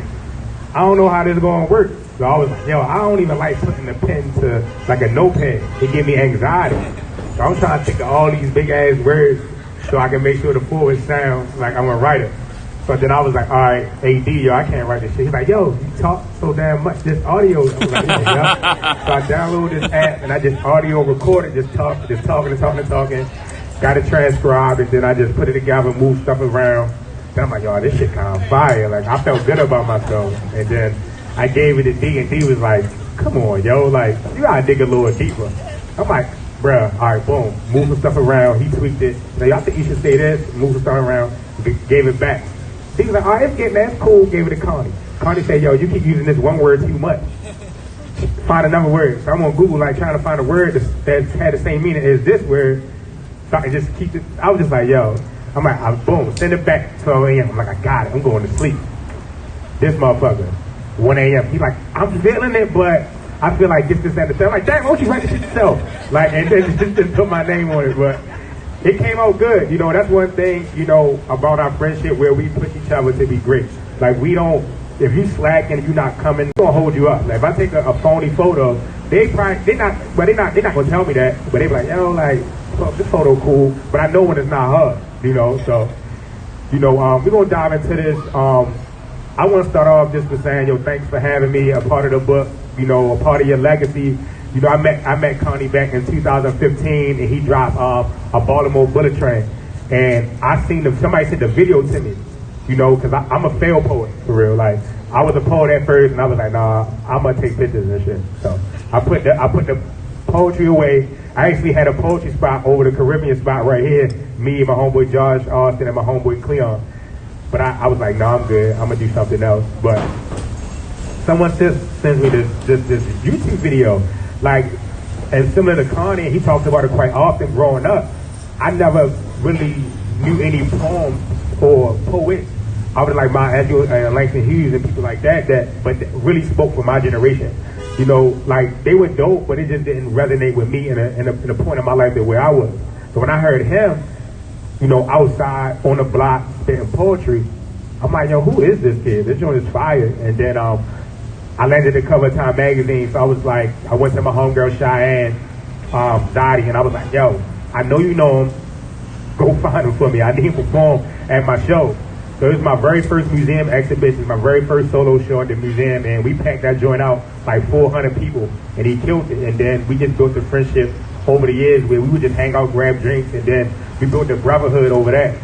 I don't know how this is going to work. So I was like, yo, I don't even like putting the pen to like a notepad. It give me anxiety. So I'm trying to think of all these big ass words so I can make sure the forward sounds like I'm a writer. But then I was like, all right, AD, yo, I can't write this shit. He's like, yo, you talk so damn much, this audio. I was like, yeah. So I downloaded this app and I just audio recorded, just talking. Got it transcribed and then I just put it together, moved stuff around. Then I'm like, yo, this shit kind of fire. Like, I felt good about myself. And then I gave it to D and D was like, come on, yo, like, you gotta dig a little deeper. I'm like, bruh, all right, boom, move some stuff around. He tweaked it. Now, y'all think you should say this, move some stuff around, gave it back. He was like, all right, it's getting that's cool, gave it to Connie. Connie said, yo, you keep using this one word too much. Find another word. So I'm on Google, like, trying to find a word that had the same meaning as this word. So I can just keep it. I was just like, yo, I'm like, boom, send it back 12 a.m. I'm like, I got it. I'm going to sleep. This motherfucker, 1 a.m. He's like, I'm feeling it, but I feel like this and the I'm like, damn, why don't you write this shit yourself? Like, and then just put my name on it, but it came out good. You know, that's one thing, you know, about our friendship where we push each other to be great. Like, we don't, if you slacking, if you're not coming, we're gonna hold you up. Like, if I take a phony photo, they're not gonna tell me that, but they be like, yo, like, this photo cool, but I know when it's not her, you know, so, you know, we're gonna dive into this. I want to start off just with saying, yo, thanks for having me a part of the book, you know, a part of your legacy. You know, I met Connie back in 2015, and he dropped a Baltimore Bullet Train, and I seen somebody sent the video to me, you know, because I'm a failed poet for real. Like, I was a poet at first, and I was like, nah, I'm gonna take pictures and shit. So I put the poetry away. I actually had a poetry spot over the Caribbean spot right here. Me and my homeboy Josh Austin and my homeboy Cleon. But I was like, no, I'm good. I'm gonna do something else. But someone sends me this YouTube video, like, and similar to Connie, he talks about it quite often growing up. I never really knew any poems or poets. I was like my Andrew Langston Hughes and people like that but really spoke for my generation. You know, like, they were dope, but it just didn't resonate with me in a point in my life that where I was. So when I heard him, you know, outside on the block spitting poetry, I'm like, yo, who is this kid? This joint is fire. And then I landed the cover of Time magazine, so I was like, I went to my homegirl Cheyenne Dottie, and I was like, yo, I know you know him. Go find him for me. I need him to perform at my show. So it was my very first museum exhibition, my very first solo show at the museum, and we packed that joint out like 400 people, and he killed it. And then we just built a friendship over the years where we would just hang out, grab drinks, and then we built a brotherhood over that,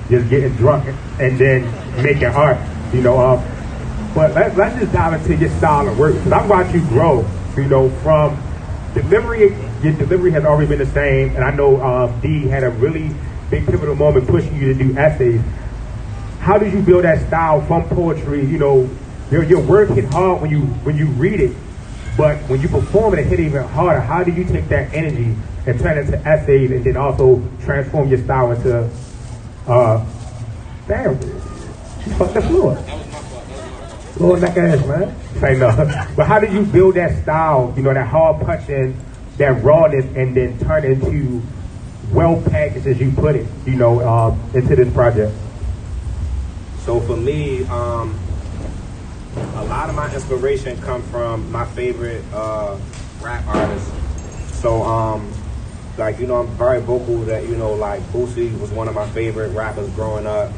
just getting drunk and then making art, you know. But let's just dive into your style of work, because I've watched you grow, you know, from delivery. Your delivery has always been the same, and I know D had a really big pivotal moment pushing you to do essays. How did you build that style from poetry? You know, your work hit hard when you read it, but when you perform it hit even harder. How do you take that energy and turn it into essays, and then also transform your style into damn, she fucked the floor. Lord, that ass, man. Say no. But how did you build that style, you know, that hard punching, that rawness, and then turn it into well packaged, as you put it, you know, into this project? So for me, a lot of my inspiration come from my favorite rap artists. So, like, you know, I'm very vocal that, you know, like, Boosie was one of my favorite rappers growing up.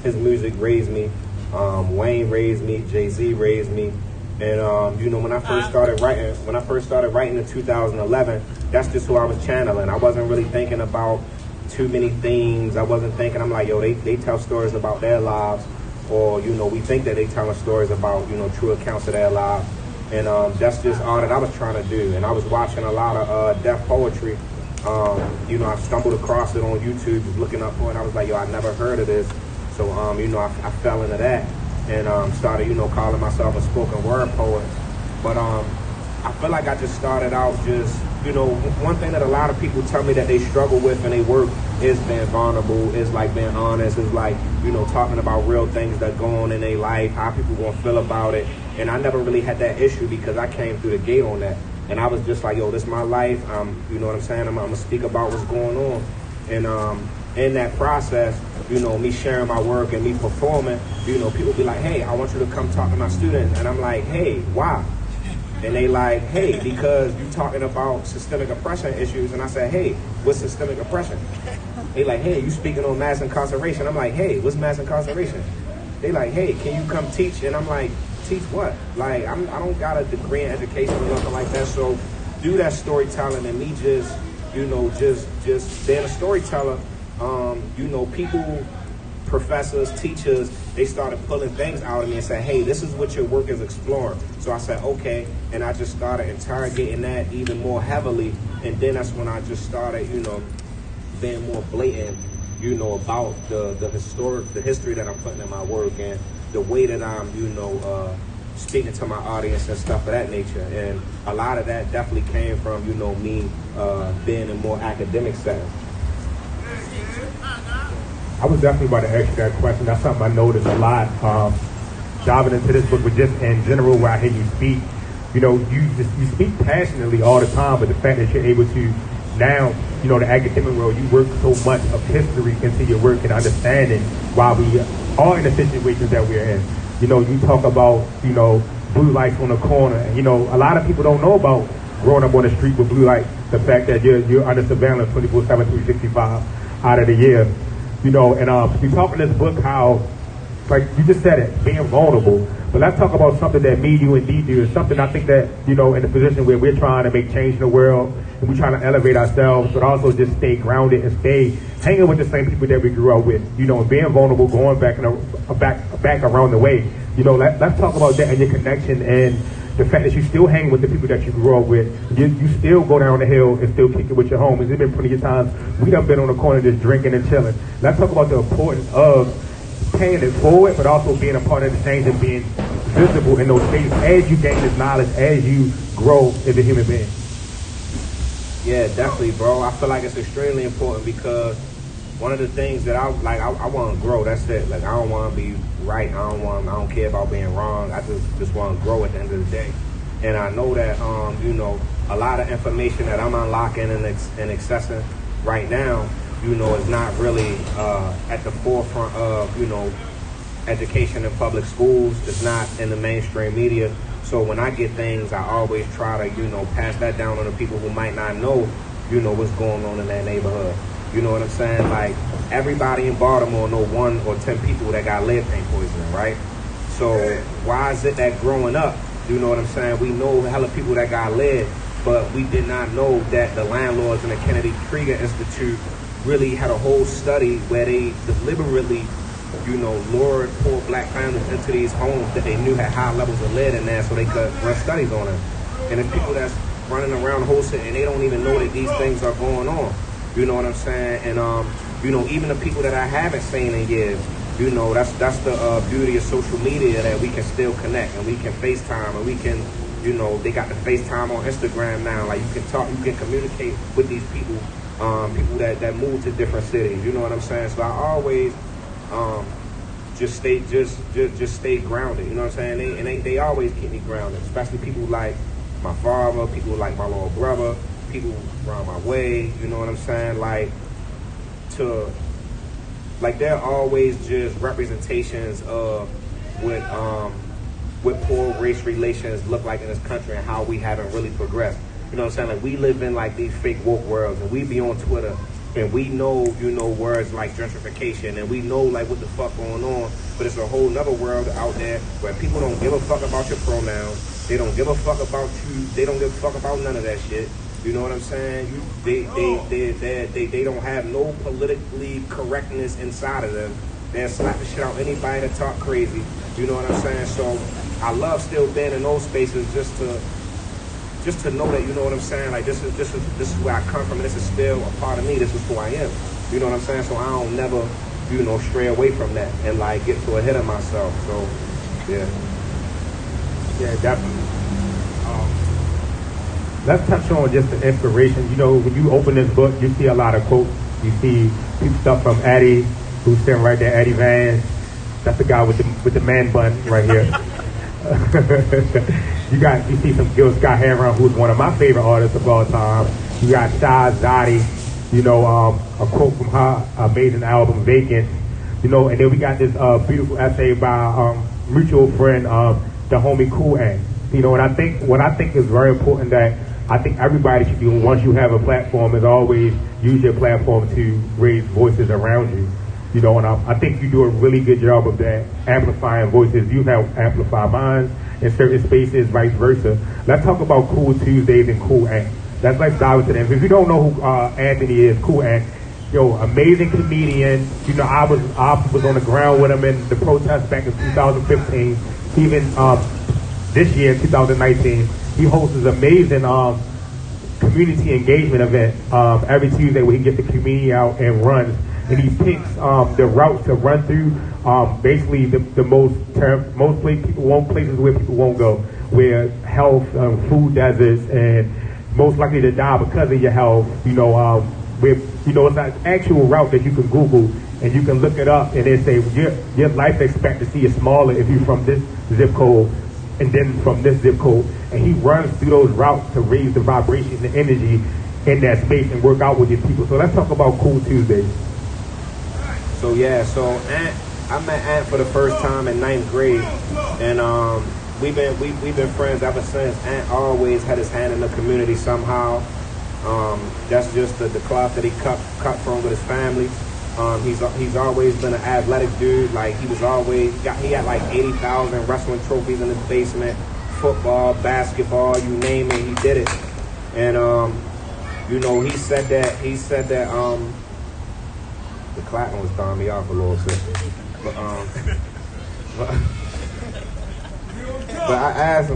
His music raised me. Wayne raised me. Jay-Z raised me. And, you know, when I first started writing in 2011, that's just who I was channeling. I wasn't really thinking about too many themes. I wasn't thinking, I'm like, yo, they tell stories about their lives, or, you know, we think that they telling stories about, you know, true accounts of their lives. And that's just all that I was trying to do. And I was watching a lot of deaf poetry. You know, I stumbled across it on YouTube, just looking up for it. I was like, yo, I never heard of this. So, you know, I fell into that and started, you know, calling myself a spoken word poet. But I feel like I just started out just you know, one thing that a lot of people tell me that they struggle with in their work is being vulnerable, is like being honest, is like, you know, talking about real things that go on in their life, how people gonna feel about it. And I never really had that issue because I came through the gate on that. And I was just like, yo, this is my life. You know what I'm saying? I'm gonna speak about what's going on. And in that process, you know, me sharing my work and me performing, you know, people be like, hey, I want you to come talk to my students. And I'm like, hey, why? And they like, hey, because you talking about systemic oppression issues. And I said, hey, what's systemic oppression? They like, hey, you speaking on mass incarceration. I'm like, hey, what's mass incarceration? They like, hey, can you come teach? And I'm like, teach what? Like, I don't got a degree in education or nothing like that. So do that storytelling and me just, you know, just being a storyteller. You know, people, professors, teachers, they started pulling things out of me and said, hey, this is what your work is exploring. So I said, okay. And I just started interrogating that even more heavily. And then that's when I just started, you know, being more blatant, you know, about the history that I'm putting in my work and the way that I'm, you know, speaking to my audience and stuff of that nature. And a lot of that definitely came from, you know, me being in more academic settings. I was definitely about to ask you that question. That's something I noticed a lot. Diving into this book, but just in general, where I hear you speak, you know, you speak passionately all the time, but the fact that you're able to now, you know, the academic world, you work so much of history into your work and understanding why we are in the situations that we're in. You know, you talk about, you know, blue lights on the corner, and you know, a lot of people don't know about growing up on the street with blue lights. The fact that you're under surveillance 24/7, 365 out of the year. You know, and you talk in this book how, like you just said it, being vulnerable. But let's talk about something that me, you, and Dee do. Is something I think that, you know, in the position where we're trying to make change in the world, and we're trying to elevate ourselves, but also just stay grounded and stay hanging with the same people that we grew up with. You know, and being vulnerable, going back around the way. You know, let's talk about that and your connection and the fact that you still hang with the people that you grew up with. You still go down the hill and still kick it with your homies. There's been plenty of times we done been on the corner just drinking and chilling. Let's talk about the importance of paying it forward, but also being a part of the change and being visible in those spaces as you gain this knowledge, as you grow as a human being. Yeah, definitely, bro. I feel like it's extremely important because one of the things that I want to grow. That's it. Like, I don't want to be right. I don't care about being wrong. I just want to grow at the end of the day. And I know that, you know, a lot of information that I'm unlocking and accessing right now, you know, is not really at the forefront of, you know, education in public schools. It's not in the mainstream media. So when I get things, I always try to, you know, pass that down on the people who might not know, you know, what's going on in that neighborhood. You know what I'm saying? Like, everybody in Baltimore know 1 or 10 people that got lead paint poisoning, right? So why is it that growing up, you know what I'm saying, we know hella people that got lead, but we did not know that the landlords in the Kennedy Krieger Institute really had a whole study where they deliberately, you know, lured poor black families into these homes that they knew had high levels of lead in there so they could run studies on them. And it's people that's running around the whole city and they don't even know that these things are going on. You know what I'm saying? And, you know, even the people that I haven't seen in years, you know, that's the beauty of social media, that we can still connect and we can FaceTime and we can, you know, they got the FaceTime on Instagram now. Like, you can talk, you can communicate with these people, people that move to different cities. You know what I'm saying? So I always just stay grounded. You know what I'm saying? They always keep me grounded, especially people like my father, people like my little brother, people around my way. You know what I'm saying? They're always just representations of what poor race relations look like in this country and how we haven't really progressed. You know what I'm saying? Like, we live in like these fake woke worlds, and we be on Twitter and we know, you know, words like gentrification, and we know like what the fuck going on, but it's a whole nother world out there where people don't give a fuck about your pronouns. They don't give a fuck about you. They don't give a fuck about none of that shit. You know what I'm saying? They don't have no politically correctness inside of them. They'll slap the shit out anybody that talk crazy. You know what I'm saying? So I love still being in those spaces just to know that, you know what I'm saying? Like, this is where I come from, and this is still a part of me. This is who I am. You know what I'm saying? So I don't never, you know, stray away from that and like get too ahead of myself. So yeah, definitely. let's touch on just the inspiration. You know, when you open this book, you see a lot of quotes. You see stuff from Eddie, who's sitting right there, Eddie Van. That's the guy with the man bun right here. you see some Gil Scott Heron, who's one of my favorite artists of all time. You got Shah Zadi, you know, a quote from her amazing album Vacant. You know, and then we got this beautiful essay by mutual friend, the homie Cool Ant. You know, and what I think is very important that I think everybody should do once you have a platform is always use your platform to raise voices around you. You know, and I think you do a really good job of that, amplifying voices. You have amplified minds in certain spaces, vice versa. Let's talk about Cool Tuesdays and Cool Ant. Let's dive into them. If you don't know who Anthony is, Cool Ant, yo, amazing comedian. You know, I was on the ground with him in the protest back in 2015. Even this year, 2019, he hosts this amazing community engagement event every Tuesday where he gets the community out and runs. And he picks the routes to run through, basically the places where people won't go, where health, food deserts, and most likely to die because of your health. You know, it's an actual route that you can Google and you can look it up, and they say your life expectancy is smaller if you're from this zip code and then from this zip code. And he runs through those routes to raise the vibration and the energy in that space and work out with your people. So let's talk about Cool Tuesdays. So Ant, I met Ant for the first time in 9th grade, and we've been friends ever since. Ant always had his hand in the community somehow. That's just the cloth that he cut from with his family. He's always been an athletic dude. Like he had like 80,000 wrestling trophies in his basement, football, basketball, you name it, he did it. And you know, he said that the clapping was throwing me off a little bit. But I asked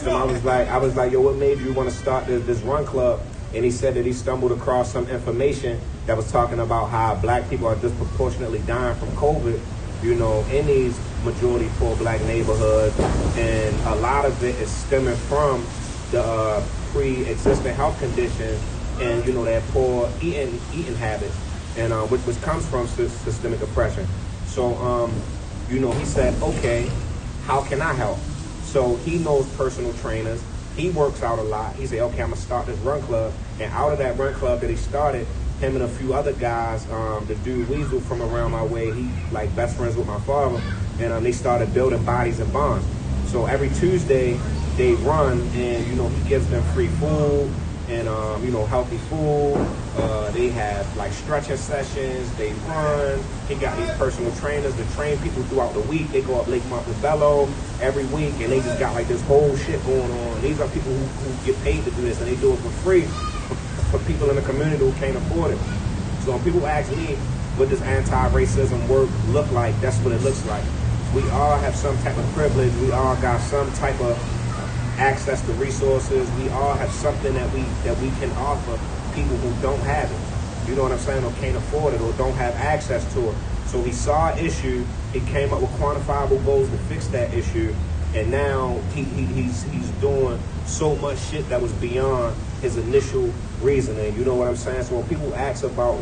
him, I was like, yo, what made you want to start this run club? And he said that he stumbled across some information that was talking about how black people are disproportionately dying from COVID, you know, in these majority poor black neighborhoods. And a lot of it is stemming from the pre-existing health conditions and, you know, that poor eating habits. And which comes from systemic oppression. So, you know, he said, okay, how can I help? So he knows personal trainers. He works out a lot. He said, okay, I'm gonna start this run club. And out of that run club that he started, him and a few other guys, the dude Weasel from around my way, he like best friends with my father, and they started building bodies and bonds. So every Tuesday they run, and you know, he gives them free food and you know, healthy food. They have like stretching sessions. They run. He got these personal trainers to train people throughout the week. They go up Lake Montebello every week, and they just got like this whole shit going on. These are people who get paid to do this, and they do it for free for people in the community who can't afford it. So when people ask me what does anti-racism work look like, that's what it looks like. We all have some type of privilege. We all got some type of access to resources. We all have something that we can offer people who don't have it. You know what I'm saying? Or can't afford it or don't have access to it. So he saw an issue. He came up with quantifiable goals to fix that issue. And now he's doing so much shit that was beyond his initial reasoning. You know what I'm saying? So when people ask about,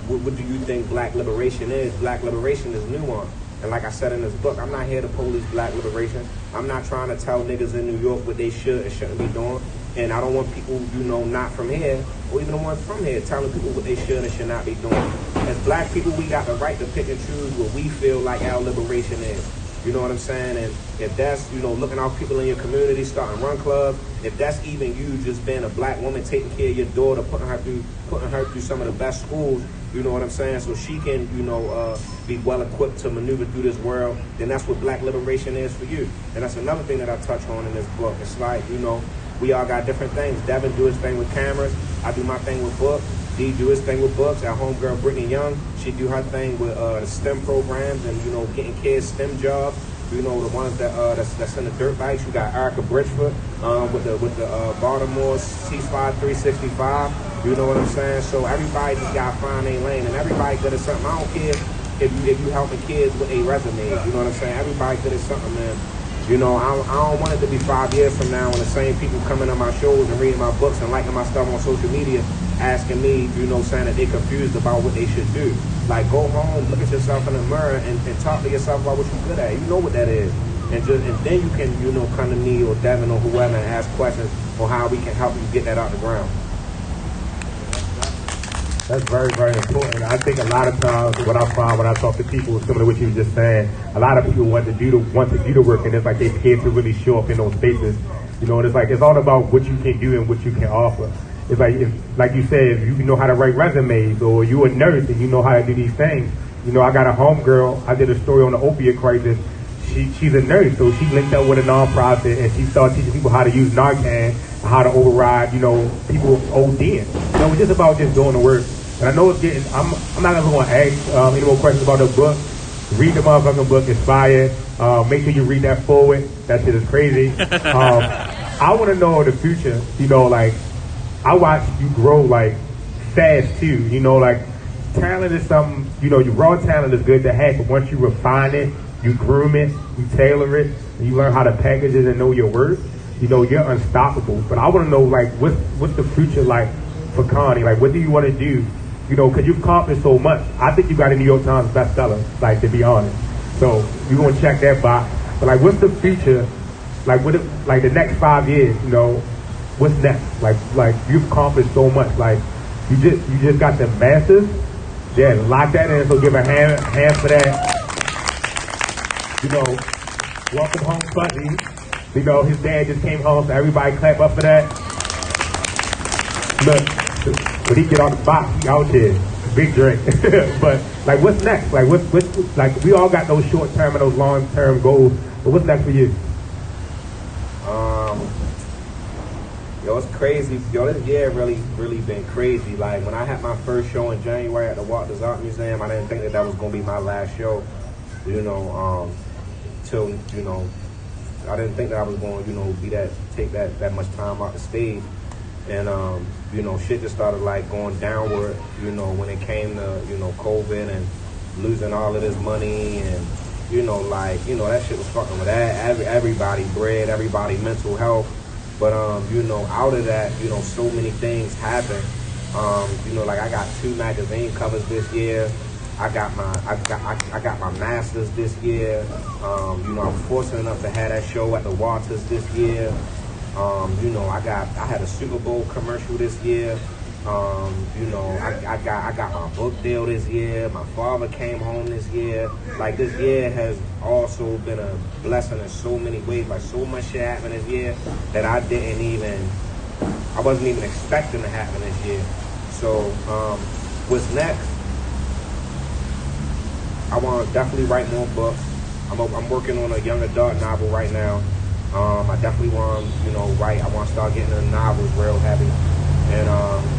what do you think black liberation is? Black liberation is nuance. And like I said in this book, I'm not here to police black liberation. I'm not trying to tell niggas in New York what they should and shouldn't be doing. And I don't want people, not from here, or even the ones from here, telling people what they should and should not be doing. As black people, we got the right to pick and choose what we feel like our liberation is. You know what I'm saying? And if that's, looking out people in your community, starting run clubs, if that's even you just being a black woman, taking care of your daughter, putting her through some of the best schools, you know what I'm saying? So she can, be well equipped to maneuver through this world, then that's what black liberation is for you. And that's another thing that I touch on in this book. It's like, we all got different things. Devin do his thing with cameras. I do my thing with books. D do his thing with books. Our homegirl Brittany Young, she do her thing with the STEM programs and getting kids STEM jobs. The ones that's in the dirt bikes. You got Erica Bridgeford with the Baltimore C5 365. You know what I'm saying? So everybody just got to find their lane, and everybody good at something. I don't care if you helping kids with a resume. You know what I'm saying? Everybody good at something, man. You know, I don't want it to be 5 years from now when the same people coming to my shows and reading my books and liking my stuff on social media, asking me, you know, saying that they're confused about what they should do. Like, go home, look at yourself in the mirror, and talk to yourself about what you're good at. You know what that is. And then you can, you know, come to me or Devin or whoever and ask questions on how we can help you get that out the ground. That's very, very important. I think a lot of times what I find when I talk to people, similar to what you were just saying, a lot of people want to do the work, and it's like they're scared to really show up in those spaces. You know, and it's like it's all about what you can do and what you can offer. It's like you said, if you know how to write resumes, or you're a nurse and you know how to do these things. You know, I got a homegirl. I did a story on the opiate crisis. She's a nurse, so she linked up with a nonprofit and she started teaching people how to use Narcan, how to override, you know, people ODing. You know, it's just about just doing the work. And I know it's getting, I'm not ever going to ask any more questions about the book. Read the motherfucking book, Inspired. Make sure you read that forward. That shit is crazy. I want to know in the future, you know, like, I watch you grow, like, fast, too. You know, like, talent is something, you know, your raw talent is good to have, but once you refine it, you groom it, you tailor it, and you learn how to package it and know your worth, you know, you're unstoppable. But I want to know, like, what's the future like for Connie? Like, what do you want to do? You know, because you've accomplished so much. I think you got a New York Times bestseller, like, to be honest. So we're going to check that box. But, like, what's the future? Like, like the next 5 years, you know, what's next? Like you've accomplished so much. Like, you just got the masters. Yeah, lock that in. So give a hand for that. You know, welcome home, Fuzzy. You know, his dad just came home, so everybody clap up for that. Look, when he get on the box, he out there, big drink. But like, what's next? Like, what's like? We all got those short term and those long term goals. But what's next for you? Yo, it's crazy. Yo, this year really been crazy. Like, when I had my first show in January at the Walters Art Museum, I didn't think that was gonna be my last show. You know, till, you know, I didn't think that I was going to, you know, take that much time out the stage. And, you know, shit just started, like, going downward, you know, when it came to, you know, COVID and losing all of this money and, you know, like, you know, that shit was fucking with everybody bread, everybody mental health. But, you know, out of that, you know, so many things happened. You know, like, I got 2 magazine covers this year. I got my masters this year. You know, I'm fortunate enough to have that show at the Walters this year. You know, I had a Super Bowl commercial this year. You know, I got my book deal this year. My father came home this year. Like, this year has also been a blessing in so many ways. Like, so much shit happened this year that I wasn't even expecting to happen this year. So, what's next? I want to definitely write more books. I'm working on a young adult novel right now. I definitely want to, you know, write. I want to start getting into novels real heavy. And,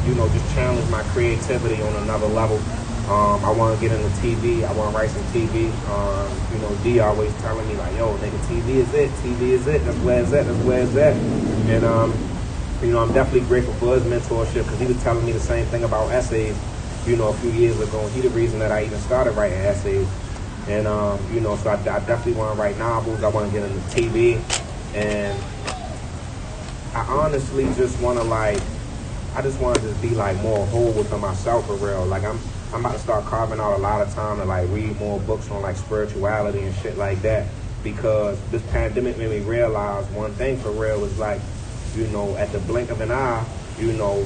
you know, just challenge my creativity on another level. I want to get into TV. I want to write some TV. You know, D always telling me, like, yo, nigga, TV is it. TV is it. That's where it's at. That's where it's at. And, you know, I'm definitely grateful for his mentorship, because he was telling me the same thing about essays, you know, a few years ago. He the reason that I even started writing essays. And, you know, so I definitely want to write novels. I want to get into TV. And I honestly just want to, like, I just want to just be, like, more whole within myself for real. Like, I'm about to start carving out a lot of time to, like, read more books on, like, spirituality and shit like that. Because this pandemic made me realize one thing for real is, like, you know, at the blink of an eye, you know,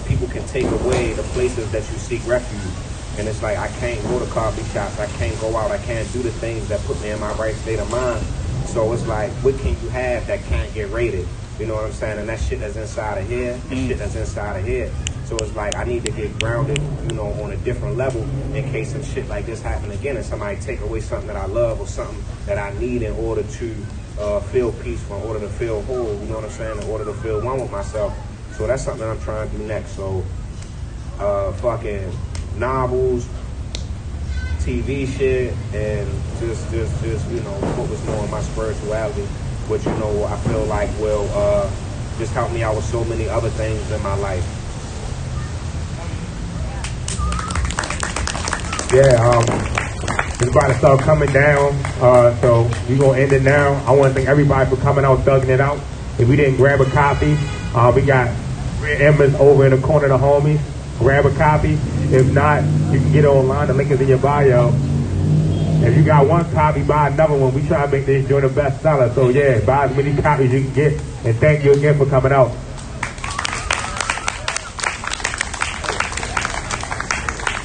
people can take away the places that you seek refuge. And it's like, I can't go to coffee shops, I can't go out, I can't do the things that put me in my right state of mind. So it's like, what can you have that can't get rated? You know what I'm saying? And that shit that's inside of here, and shit that's inside of here. So it's like, I need to get grounded, you know, on a different level in case some shit like this happen again and somebody take away something that I love or something that I need in order to feel peaceful, in order to feel whole, you know what I'm saying? In order to feel one with myself. So that's something I'm trying to do next. So, fucking novels, TV shit, and just you know, focus more on my spirituality, which, you know, I feel like will just help me out with so many other things in my life. Yeah, It's about to start coming down, so we're going to end it now. I want to thank everybody for coming out, thugging it out. If we didn't grab a copy, we got Red Embers over in the corner of the homies. Grab a copy. If not, you can get it online. The link is in your bio. If you got one copy, buy another one. We try to make this joint a bestseller. So yeah, buy as many copies you can get. And thank you again for coming out.